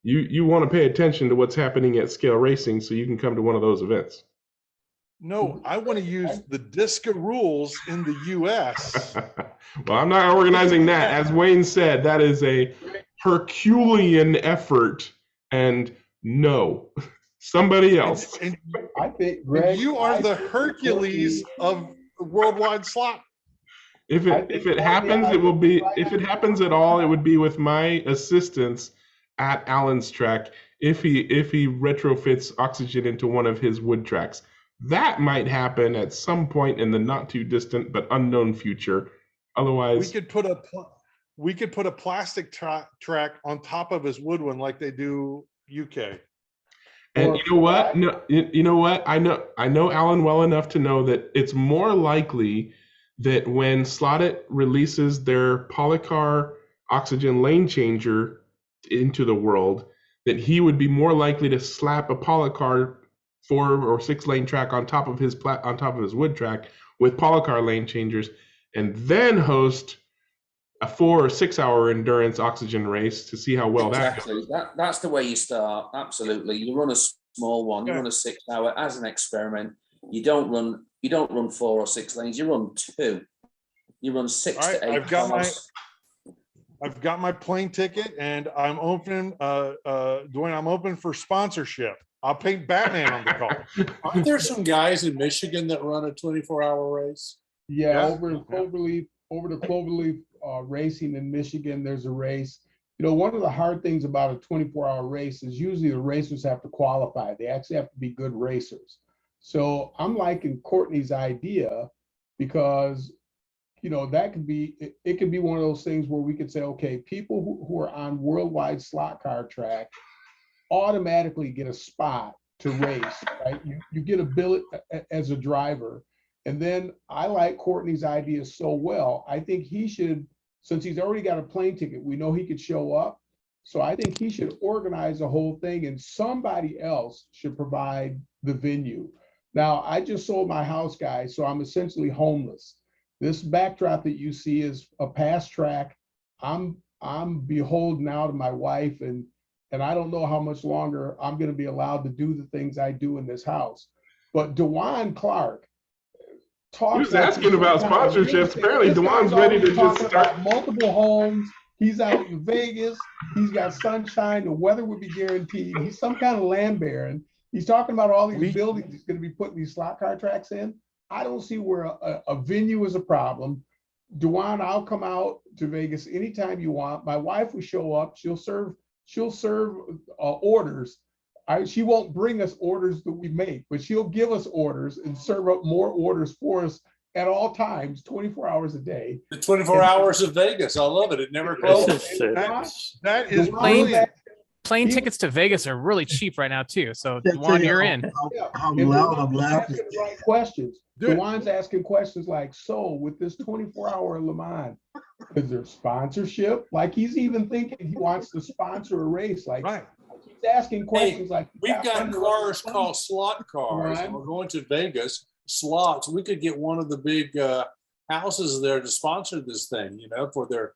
A: you want to pay attention to what's happening at scale racing so you can come to one of those events.
O: No, I want to use the DISCA rules in the US.
A: Well, I'm not organizing that. As Wayne said, that is a Herculean effort, and no, somebody else.
O: And
S: I think, Greg,
O: you are the Hercules of worldwide slot.
A: If it happens, it will be, if it happens at all, it would be with my assistance at Alan's track if he retrofits oxygen into one of his wood tracks. That might happen at some point in the not too distant but unknown future. Otherwise,
O: we could put a plastic track on top of his wood one like they do UK.
A: And you know what? No, you know what? I know Alan well enough to know that it's more likely that when Slotted releases their Polycar oxygen lane changer into the world, that he would be more likely to slap a Polycar 4 or 6 lane track on top of his wood track with Polycar lane changers, and then host a 4 or 6 hour endurance oxygen race to see how well that goes.
F: That's the way you start. Absolutely. You run a small one, you run a 6 hour as an experiment. You don't run 4 or 6 lanes, you run 2. You run 6 to 8 cars.
O: I've got my plane ticket, and I'm open, Dwayne, I'm open for sponsorship. I'll paint Batman on the car.
J: Aren't there some guys in Michigan that run a 24-hour race?
S: Yeah, over the Cloverleaf racing in Michigan, there's a race. You know, one of the hard things about a 24-hour race is usually the racers have to qualify. They actually have to be good racers. So I'm liking Courtney's idea because, you know, that could be, it could be one of those things where we could say, okay, people who are on worldwide slot car track automatically get a spot to race, right? You get a billet as a driver. And then I like Courtney's idea so well. I think he should, since he's already got a plane ticket, we know he could show up. So I think he should organize the whole thing and somebody else should provide the venue. Now, I just sold my house, guys, so I'm essentially homeless. This backdrop that you see is a past track. I'm beholden now to my wife, and I don't know how much longer I'm going to be allowed to do the things I do in this house. But DeJuan Clark talks.
A: He was asking about sponsorships. Apparently, DeJuan's ready to just start
S: multiple homes. He's out in Vegas. He's got sunshine. The weather would be guaranteed. He's some kind of land baron. He's talking about all these buildings he's going to be putting these slot car tracks in. I don't see where a venue is a problem. DeJuan, I'll come out to Vegas anytime you want. My wife will show up. She'll serve orders. She won't bring us orders that we make, but she'll give us orders and serve up more orders for us at all times, 24 hours a day.
J: The 24 hours of Vegas. I love it. It never closes.
O: That is brilliant.
E: Plane tickets to Vegas are really cheap right now too. So Juan, you're in.
Q: I'm loud, I'm laughing.
S: The right questions. DeJuan's asking questions like, so with this 24-hour Le Mans, is there sponsorship? Like he's even thinking he wants to sponsor a race. Like he's asking questions like,
J: we've got cars called slot cars. And we're going to Vegas. Slots. We could get one of the big houses there to sponsor this thing, you know, for their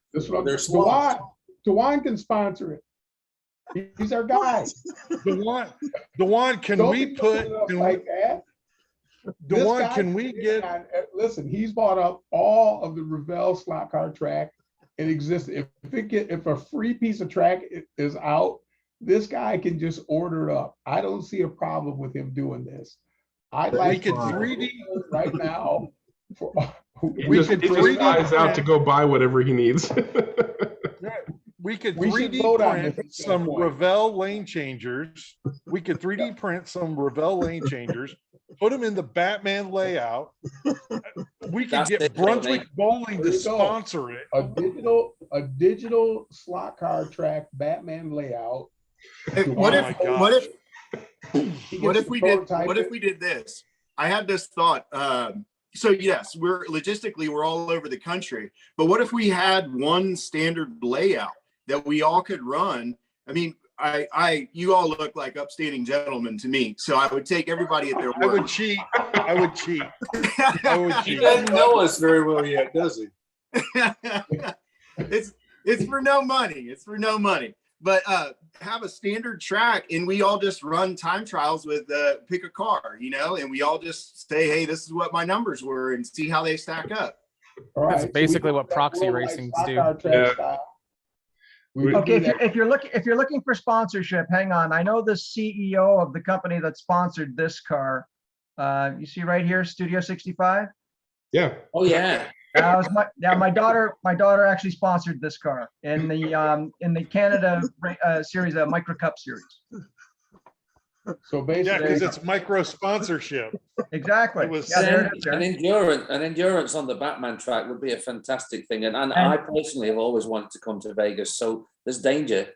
J: slots.
S: DeJuan can sponsor it. He's our guy.
O: DeJuan, can we put
S: like that?
O: DeJuan, can we get?
S: Listen, he's bought up all of the Revell slot car track in existence. If a free piece of track is out, this guy can just order it up. I don't see a problem with him doing this. I like
O: we could 3D
S: right now.
A: We could 3D out to go buy whatever he needs.
O: We could 3D print some Revell lane changers. We could 3D print some Revell lane changers, put them in the Batman layout. We could get Brunswick Bowling to sponsor it.
S: A digital slot car track Batman layout.
R: What if we did this? I had this thought. So yes, we're all over the country, but what if we had one standard layout that we all could run? I mean, you all look like upstanding gentlemen to me, so I would take everybody at their word.
O: I would cheat.
J: He doesn't know us very well yet, does he?
R: It's for no money. It's for no money. but have a standard track, and we all just run time trials with pick a car, you know, and we all just say, hey, this is what my numbers were, and see how they stack up.
S: All right.
E: That's basically what proxy racings do.
C: Okay, if you're looking for sponsorship, hang on. I know the CEO of the company that sponsored this car. You see right here, Studio 65.
A: Yeah.
F: Oh yeah.
C: My daughter actually sponsored this car in the Canada series, a Micro Cup series.
S: So basically,
O: Yeah, because it's micro sponsorship.
C: Exactly.
O: It was
F: An endurance on the Batman track would be a fantastic thing, and I personally have always wanted to come to Vegas, so there's danger.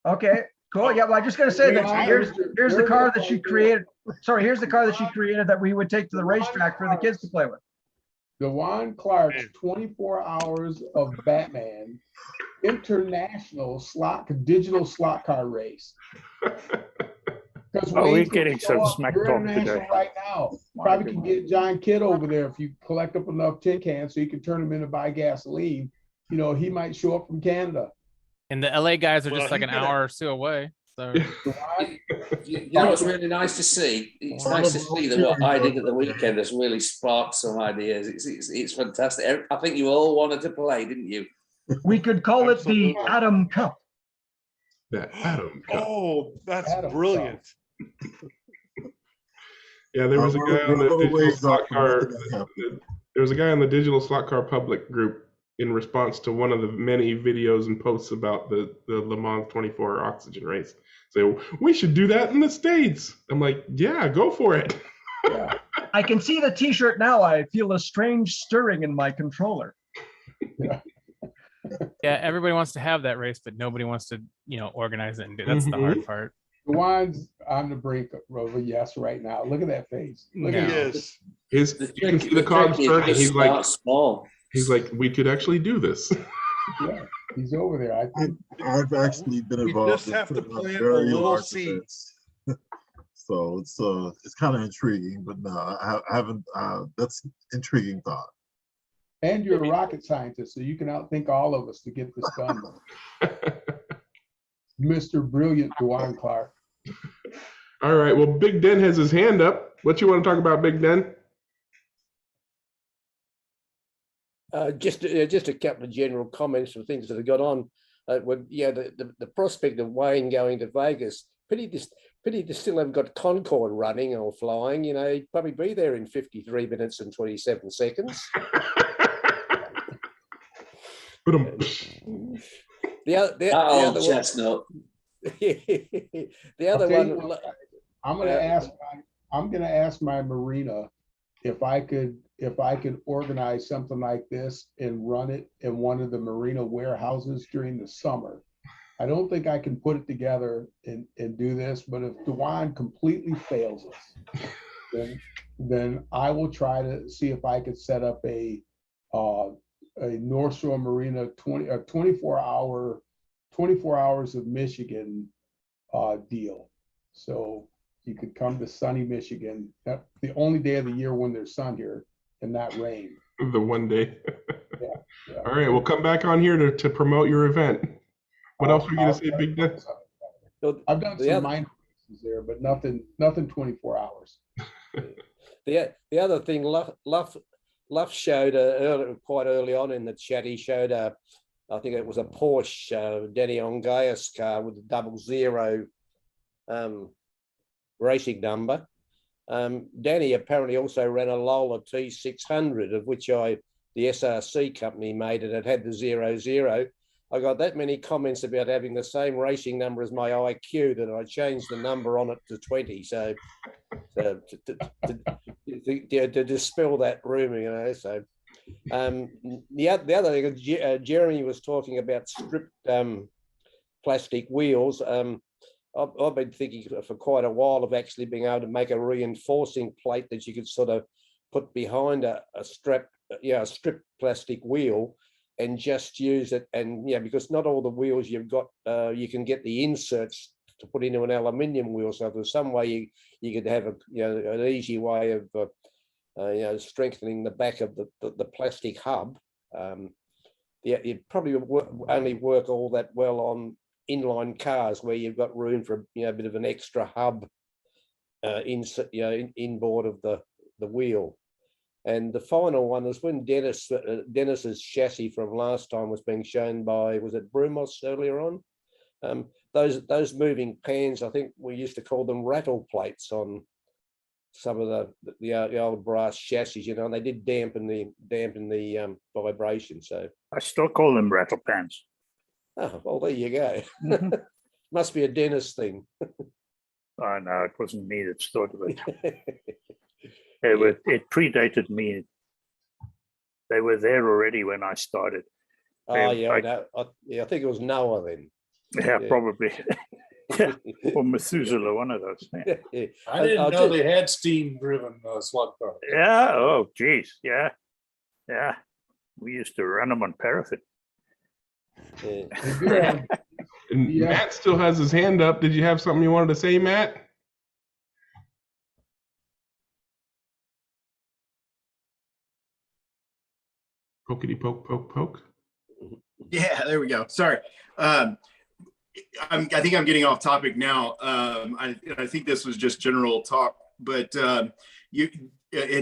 C: Okay, cool. Yeah, well, I'm just gonna say that here's the car that she created. Sorry, here's the car that she created that we would take to the racetrack for the kids to play with.
S: DeJuan Clark's 24 Hours of Batman International digital slot car race.
K: Oh, we're getting some smack talk today.
S: Right now, probably can get John Kidd over there if you collect up enough tin cans so you can turn them in to buy gasoline. You know, he might show up from Canada.
E: And the LA guys are just like an hour or two away. So
F: you know what's really nice to see? It's nice to see that what I did at the weekend has really sparked some ideas. It's fantastic. I think you all wanted to play, didn't you?
C: We could call it the Atom Cup.
A: The Atom Cup.
O: Oh, that's brilliant.
A: Yeah, there was a guy on the digital slot car. There was a guy on the digital slot car public group in response to one of the many videos and posts about the Le Mans 24 oxygen race. So we should do that in the States. I'm like, yeah, go for it.
C: Yeah. I can see the t-shirt now. I feel a strange stirring in my controller.
E: yeah, everybody wants to have that race, but nobody wants to, organize it and do. That's the hard part.
S: DeJuan's on the brink of a yes right now. Look at that face. Look at
A: this. You can see the cogs turning. He's like, small. He's like, we could actually do this.
S: Yeah, he's over there.
Q: I've actually been involved.
O: You just have to plant a
Q: very
O: little
Q: large
O: seed.
Q: events. So it's kind of intriguing, but no, I haven't. That's intriguing thought.
S: And you're a rocket scientist, so you can outthink all of us to get this done. Mr. Brilliant DeJuan Clark.
A: All right. Well, Big Den has his hand up. What you want to talk about, Big Den?
P: Just a couple of general comments and things that have got on. The prospect of Wayne going to Vegas, pity to still haven't got Concorde running or flying. He'd probably be there in 53 minutes and 27 seconds. The other
F: chestnut.
P: The other one.
S: I'm gonna ask my marina if I could organize something like this and run it in one of the marina warehouses during the summer. I don't think I can put it together and do this, but if DeJuan completely fails us, then I will try to see if I could set up a North Shore Marina 24 hours of Michigan deal. So you could come to sunny Michigan, the only day of the year when there's sun here and not rain.
A: The one day.
S: Yeah.
A: All right, we'll come back on here to promote your event. What else were you going to say, Big Den?
S: I've done some minor races there, but nothing 24 hours.
P: The other thing, Luff showed quite early on in the chat, he showed I think it was a Porsche Danny Ongaius car with a 00 racing number. Danny apparently also ran a Lola T600, of which the SRC company made it. It had the 00. I got that many comments about having the same racing number as my IQ that I changed the number on it to 20. So to dispel that rumor, So the other thing, Jeremy was talking about stripped plastic wheels. I've been thinking for quite a while of actually being able to make a reinforcing plate that you could sort of put behind a stripped plastic wheel and just use it. And because not all the wheels you've got, you can get the inserts to put into an aluminium wheel. So if there's some way you could have an easy way of strengthening the back of the plastic hub. It probably only work all that well on inline cars where you've got room for a bit of an extra hub inboard of the wheel. And the final one was when Dennis's chassis from last time was being shown by, was it Brumos earlier on? Those moving pans, I think we used to call them rattle plates on some of the old brass chassis, and they did dampen the vibration. So
K: I still call them rattle pans.
P: Oh, well, there you go. Must be a Dennis thing.
K: Oh no, it wasn't me that started it. It predated me. They were there already when I started.
P: Oh yeah, I think it was Noah then.
K: Yeah, probably. Or Methuselah, one of those.
J: Yeah. I didn't know they had steam-driven slug cars.
K: Yeah. Oh, geez. Yeah. Yeah. We used to run them on paraffin.
A: And Matt still has his hand up. Did you have something you wanted to say, Matt? Pokety poke, poke, poke.
R: Yeah, there we go. Sorry. I think I'm getting off topic now. I think this was just general talk, but and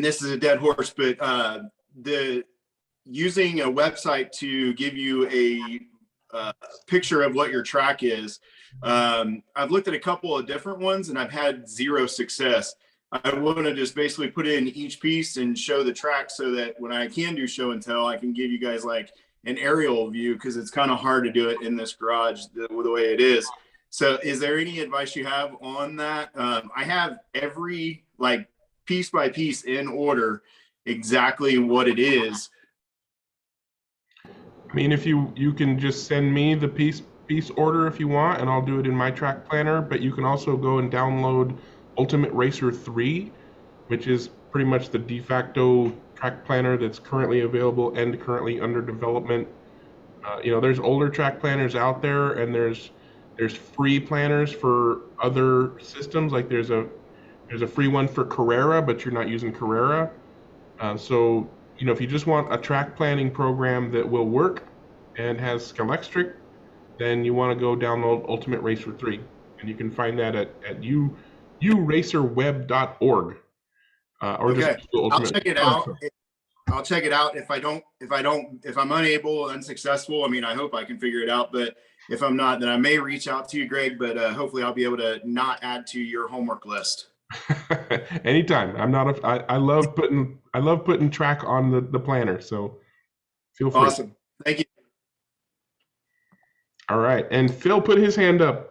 R: this is a dead horse, but using a website to give you a picture of what your track is. I've looked at a couple of different ones and I've had zero success. I want to just basically put in each piece and show the track so that when I can do show and tell, I can give you guys like an aerial view, because it's kind of hard to do it in this garage the way it is. So is there any advice you have on that? I have every like piece by piece in order, exactly what it is.
A: I mean, if you can just send me the piece order if you want, and I'll do it in my track planner, but you can also go and download Ultimate Racer 3, which is pretty much the de facto track planner that's currently available and currently under development. There's older track planners out there, and there's free planners for other systems. Like there's a free one for Carrera, but you're not using Carrera. So if you just want a track planning program that will work and has Scalextric, then you want to go download Ultimate Racer 3, and you can find that at uracerweb.org. Or
R: Okay,
A: just Google
R: I'll
A: Ultimate.
R: check it out. I'll check it out. If I'm unable, unsuccessful, I hope I can figure it out. But if I'm not, then I may reach out to you, Greg. But hopefully, I'll be able to not add to your homework list.
A: Anytime. I love putting track on the planner. So feel free.
R: Awesome. Thank you.
A: All right, and Phil put his hand up.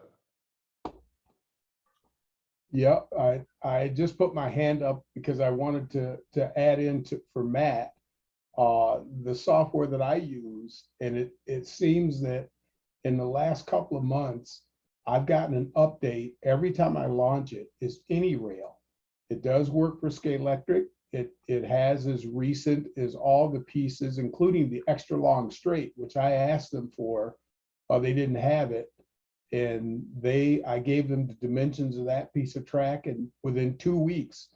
S: Yeah, I just put my hand up because I wanted to add in for Matt the software that I use, and it seems that in the last couple of months I've gotten an update every time I launch it. It's AnyRail. It does work for Scalextric. It has as recent as all the pieces, including the extra long straight, which I asked them for. They didn't have it. And I gave them the dimensions of that piece of track, and within 2 weeks,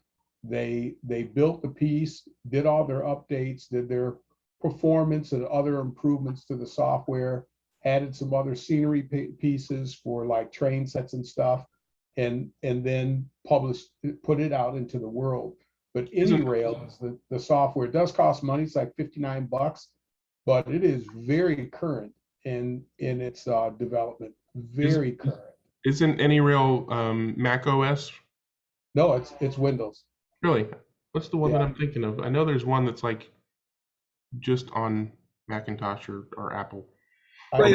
S: they built the piece, did all their updates, did their performance and other improvements to the software, added some other scenery pieces for like train sets and stuff, and then put it out into the world. But AnyRail is the software. It does cost money. It's like $59, but it is very current in its development. Very current.
A: Isn't AnyRail Mac OS?
S: No, it's Windows.
A: Really? What's the one that I'm thinking of? I know there's one that's like just on Macintosh or Apple.
S: I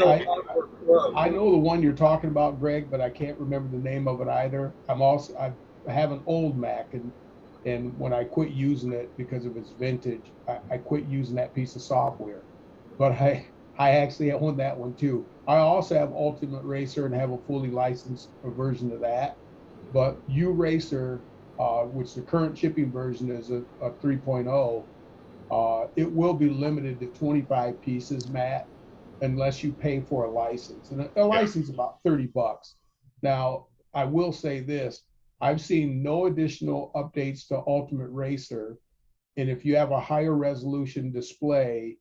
S: know the one you're talking about, Greg, but I can't remember the name of it either. I have an old Mac, and when I quit using it because of its vintage, I quit using that piece of software. But I actually own that one too. I also have Ultimate Racer and have a fully licensed version of that. But URacer, which the current shipping version is a 3.0, it will be limited to 25 pieces, Matt, unless you pay for a license. And a license is about $30. Now, I will say this, I've seen no additional updates to Ultimate Racer. And if you have a higher resolution display,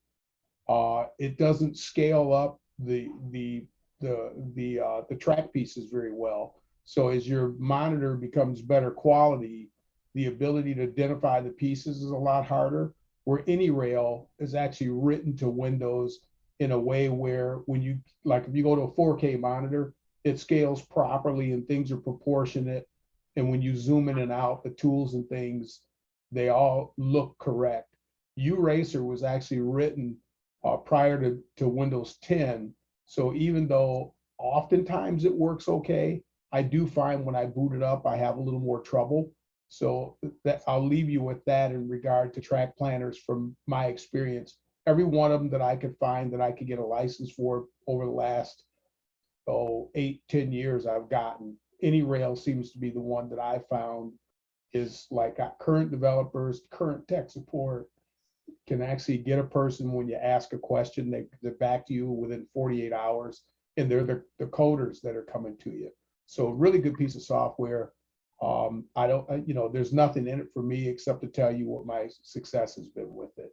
S: it doesn't scale up the the track pieces very well. So as your monitor becomes better quality, the ability to identify the pieces is a lot harder. Where AnyRail is actually written to Windows in a way where when you, like if you go to a 4K monitor, it scales properly and things are proportionate. And when you zoom in and out, the tools and things, they all look correct. URacer was actually written prior to Windows 10. So even though oftentimes it works okay, I do find when I boot it up, I have a little more trouble. So that I'll leave you with that in regard to track planners from my experience. Every one of them that I could find that I could get a license for over the last 8-10 years I've gotten. AnyRail seems to be the one that I found is like got current developers, current tech support, can actually get a person when you ask a question, they're back to you within 48 hours, and they're the coders that are coming to you. So really good piece of software. I don't, there's nothing in it for me except to tell you what my success has been with it.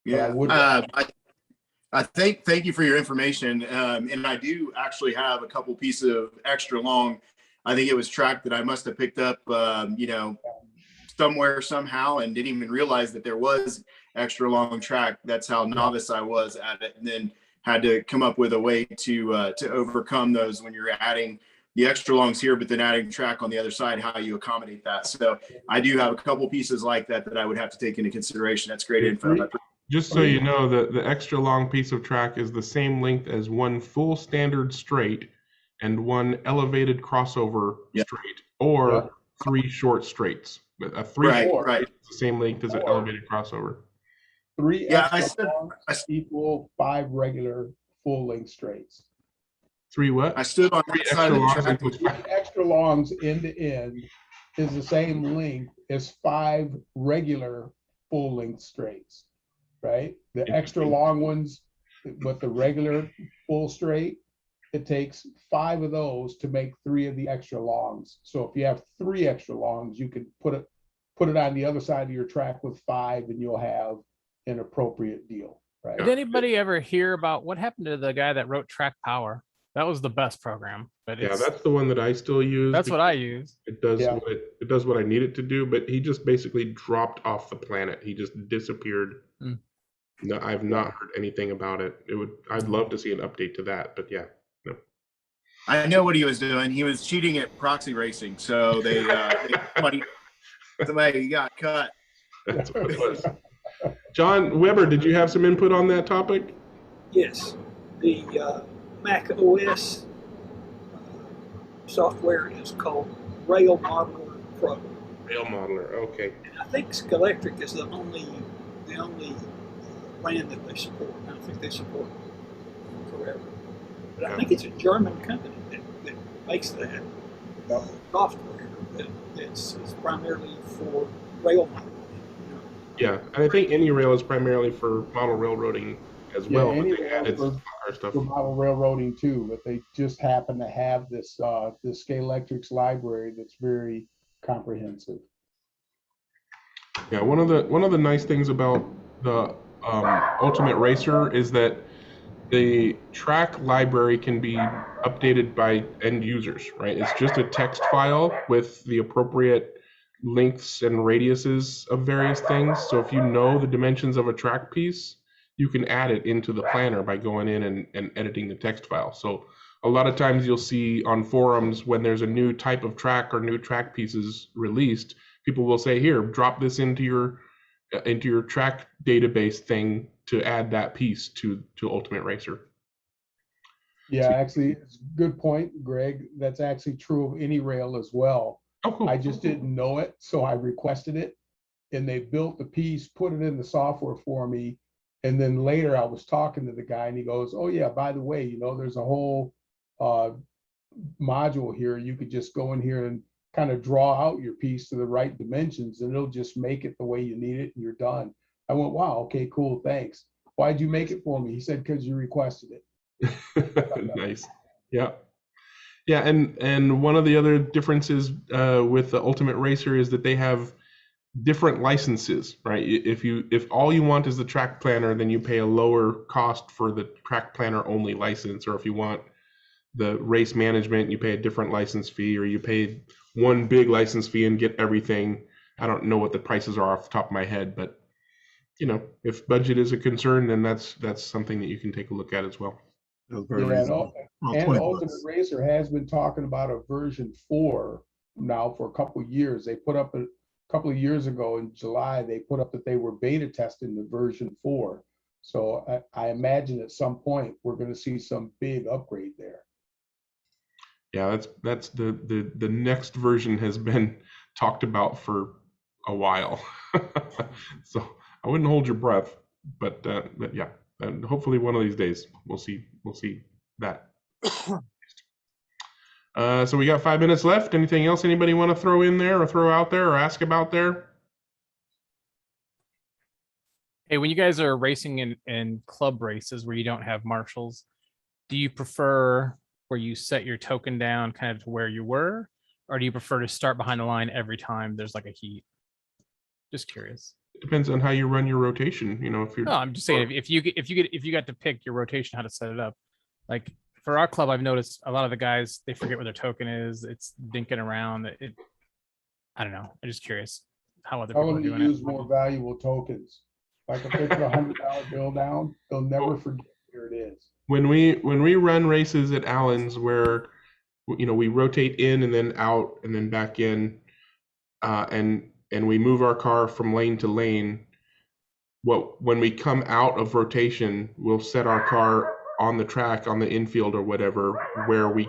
R: Yeah, thank you for your information. And I do actually have a couple pieces of extra long. I think it was track that I must have picked up, somewhere somehow, and didn't even realize that there was extra long track. That's how novice I was at it, and then had to come up with a way to overcome those when you're adding the extra longs here, but then adding track on the other side, how you accommodate that. So I do have a couple pieces like that that I would have to take into consideration. That's great info.
A: Just so you know, the extra long piece of track is the same length as one full standard straight and one elevated crossover straight, or 3 short straights. But a 3 short straight is the same length as an elevated crossover.
S: 3 extra longs equal 5 regular full length straights.
A: 3 what?
R: I stood on
A: 3
R: that side of the track.
S: 3 extra longs end to end is the same length as 5 regular full length straights, right? The extra long ones, but the regular full straight, it takes 5 of those to make 3 of the extra longs. So if you have 3 extra longs, you could put it on the other side of your track with 5, and you'll have an appropriate deal, right?
E: Did anybody ever hear about what happened to the guy that wrote Track Power? That was the best program. But
A: yeah, that's the one that I still use.
E: That's what I use.
A: It does it does what I need it to do, but he just basically dropped off the planet. He just disappeared. No, I've not heard anything about it. I'd love to see an update to that, but yeah. No.
R: I know what he was doing. He was cheating at proxy racing. So somebody got cut.
A: That's what it was. John Weber, did you have some input on that topic?
T: Yes, the Mac OS software is called Rail Modeler Pro.
A: Rail Modeler, okay.
T: And I think Scalextric is the only brand that they support. I don't think they support forever. But I think it's a German company that makes that software that's primarily for rail modeling.
A: Yeah, and I think AnyRail is primarily for model railroading as well. But they added some other stuff.
S: For model railroading too, but they just happen to have this Scalextric's library that's very comprehensive.
A: Yeah, one of the nice things about the Ultimate Racer is that the track library can be updated by end users, right? It's just a text file with the appropriate lengths and radiuses of various things. So if you know the dimensions of a track piece, you can add it into the planner by going in and editing the text file. So a lot of times you'll see on forums when there's a new type of track or new track pieces released, people will say, here, drop this into your track database thing to add that piece to Ultimate Racer.
S: Yeah, actually, it's a good point, Greg. That's actually true of AnyRail as well.
A: Oh, cool.
S: I just didn't know it, so I requested it, and they built the piece, put it in the software for me, and then later I was talking to the guy, and he goes, "Oh yeah, by the way, there's a whole module here. You could just go in here and kind of draw out your piece to the right dimensions, and it'll just make it the way you need it, and you're done." I went, "Wow, okay, cool, thanks. Why'd you make it for me?" He said, "Because you requested it."
A: Nice. Yeah. Yeah, and one of the other differences with the Ultimate Racer is that they have different licenses, right? If all you want is the track planner, then you pay a lower cost for the track planner only license, or if you want the race management, you pay a different license fee, or you pay one big license fee and get everything. I don't know what the prices are off the top of my head, but if budget is a concern, then that's something that you can take a look at as well.
S: Yeah, and Ultimate Racer has been talking about a version 4 now for a couple of years. They put up a couple of years ago in July, they put up that they were beta testing the version 4. So I imagine at some point we're going to see some big upgrade there.
A: Yeah, that's the next version has been talked about for a while. So I wouldn't hold your breath, but yeah, and hopefully one of these days we'll see that. So we got 5 minutes left. Anything else anybody want to throw in there or throw out there or ask about there?
E: Hey, when you guys are racing in club races where you don't have marshals, do you prefer where you set your token down kind of to where you were, or do you prefer to start behind the line every time there's like a heat? Just curious.
A: It depends on how you run your rotation. If you're.
E: No, I'm just saying if you got to pick your rotation, how to set it up. Like for our club, I've noticed a lot of the guys, they forget where their token is. It's dinking around. I don't know. I'm just curious how other people are doing it.
S: Use more valuable tokens. Like if they put $100 bill down, they'll never forget where it is.
A: When we run races at Allen's where we rotate in and then out and then back in, and we move our car from lane to lane, when we come out of rotation, we'll set our car on the track on the infield or whatever where we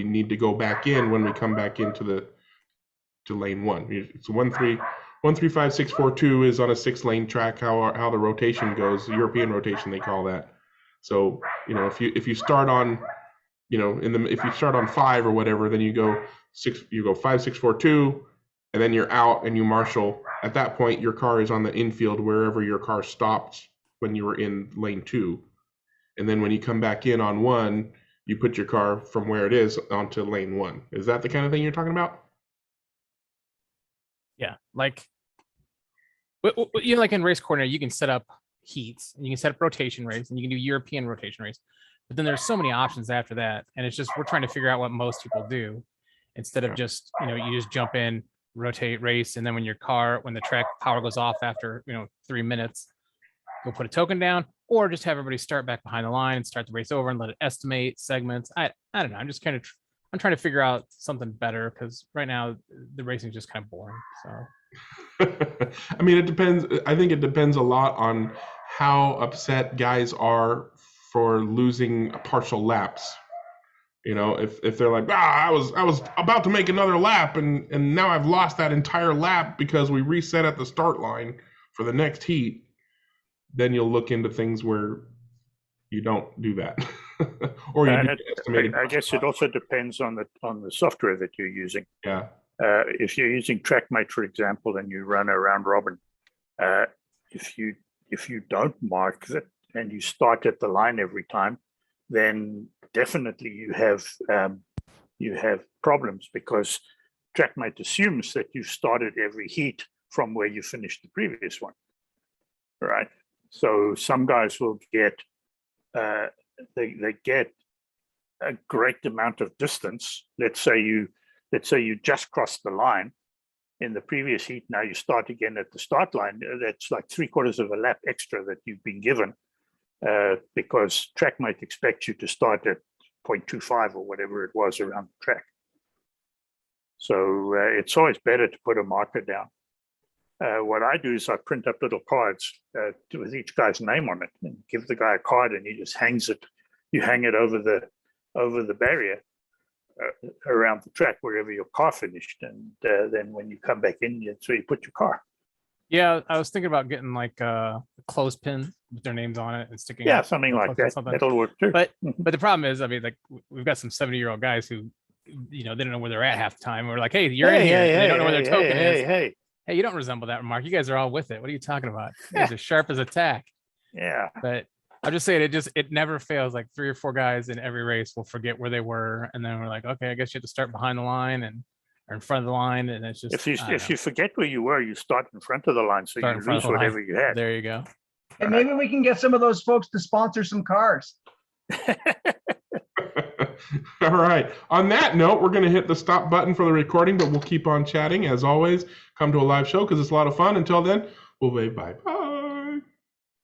A: need to go back in when we come back into lane 1. It's 135-642 is on a 6-lane track. How the rotation goes, the European rotation they call that. So if you start on if you start on 5 or whatever, then you go 5-6-4-2, and then you're out and you marshal. At that point, your car is on the infield wherever your car stopped when you were in lane 2, and then when you come back in on 1, you put your car from where it is onto lane 1. Is that the kind of thing you're talking about?
E: Yeah, like like in race coordinator, you can set up heats and you can set up rotation race and you can do European rotation race, but then there's so many options after that, and it's just we're trying to figure out what most people do instead of just you just jump in, rotate, race, and then when the track power goes off after 3 minutes, go put a token down, or just have everybody start back behind the line and start the race over and let it estimate segments. I don't know. I'm just I'm trying to figure out something better because right now the racing is just kind of boring. So
A: I mean, it depends. I think it depends a lot on how upset guys are for losing partial laps. If they're like, I was about to make another lap and now I've lost that entire lap because we reset at the start line for the next heat, then you'll look into things where you don't do that. Or you
K: I guess it also depends on the software that you're using.
A: Yeah.
K: If you're using TrackMate, for example, and you run a round robin, if you don't mark it and you start at the line every time, then definitely you have problems because TrackMate assumes that you started every heat from where you finished the previous one, right? So some guys will get they get a great amount of distance. Let's say you just crossed the line in the previous heat. Now you start again at the start line. That's like 3/4 of a lap extra that you've been given because TrackMate expects you to start at 0.25 or whatever it was around the track. So it's always better to put a marker down. What I do is I print up little cards with each guy's name on it and give the guy a card, and he just hangs it. You hang it over the barrier around the track wherever your car finished, and then when you come back in, so you put your car.
E: Yeah, I was thinking about getting like a clothespin with their names on it and sticking.
K: Yeah, something like that. That'll work too.
E: But the problem is, I mean, like we've got some 70-year-old guys who, they don't know where they're at half the time. We're like, hey, you're in here. They don't know where their token is. Hey, you don't resemble that remark. You guys are all with it. What are you talking about? You guys are sharp as a tack.
K: Yeah.
E: But I'm just saying, it never fails. Like 3 or 4 guys in every race will forget where they were, and then we're like, okay, I guess you have to start behind the line or in front of the line, and it's just.
K: If you forget where you were, you start in front of the line, so you lose whatever you had.
E: There you go.
C: And maybe we can get some of those folks to sponsor some cars.
A: All right. On that note, we're going to hit the stop button for the recording, but we'll keep on chatting as always. Come to a live show because it's a lot of fun. Until then, we'll wave bye. Bye.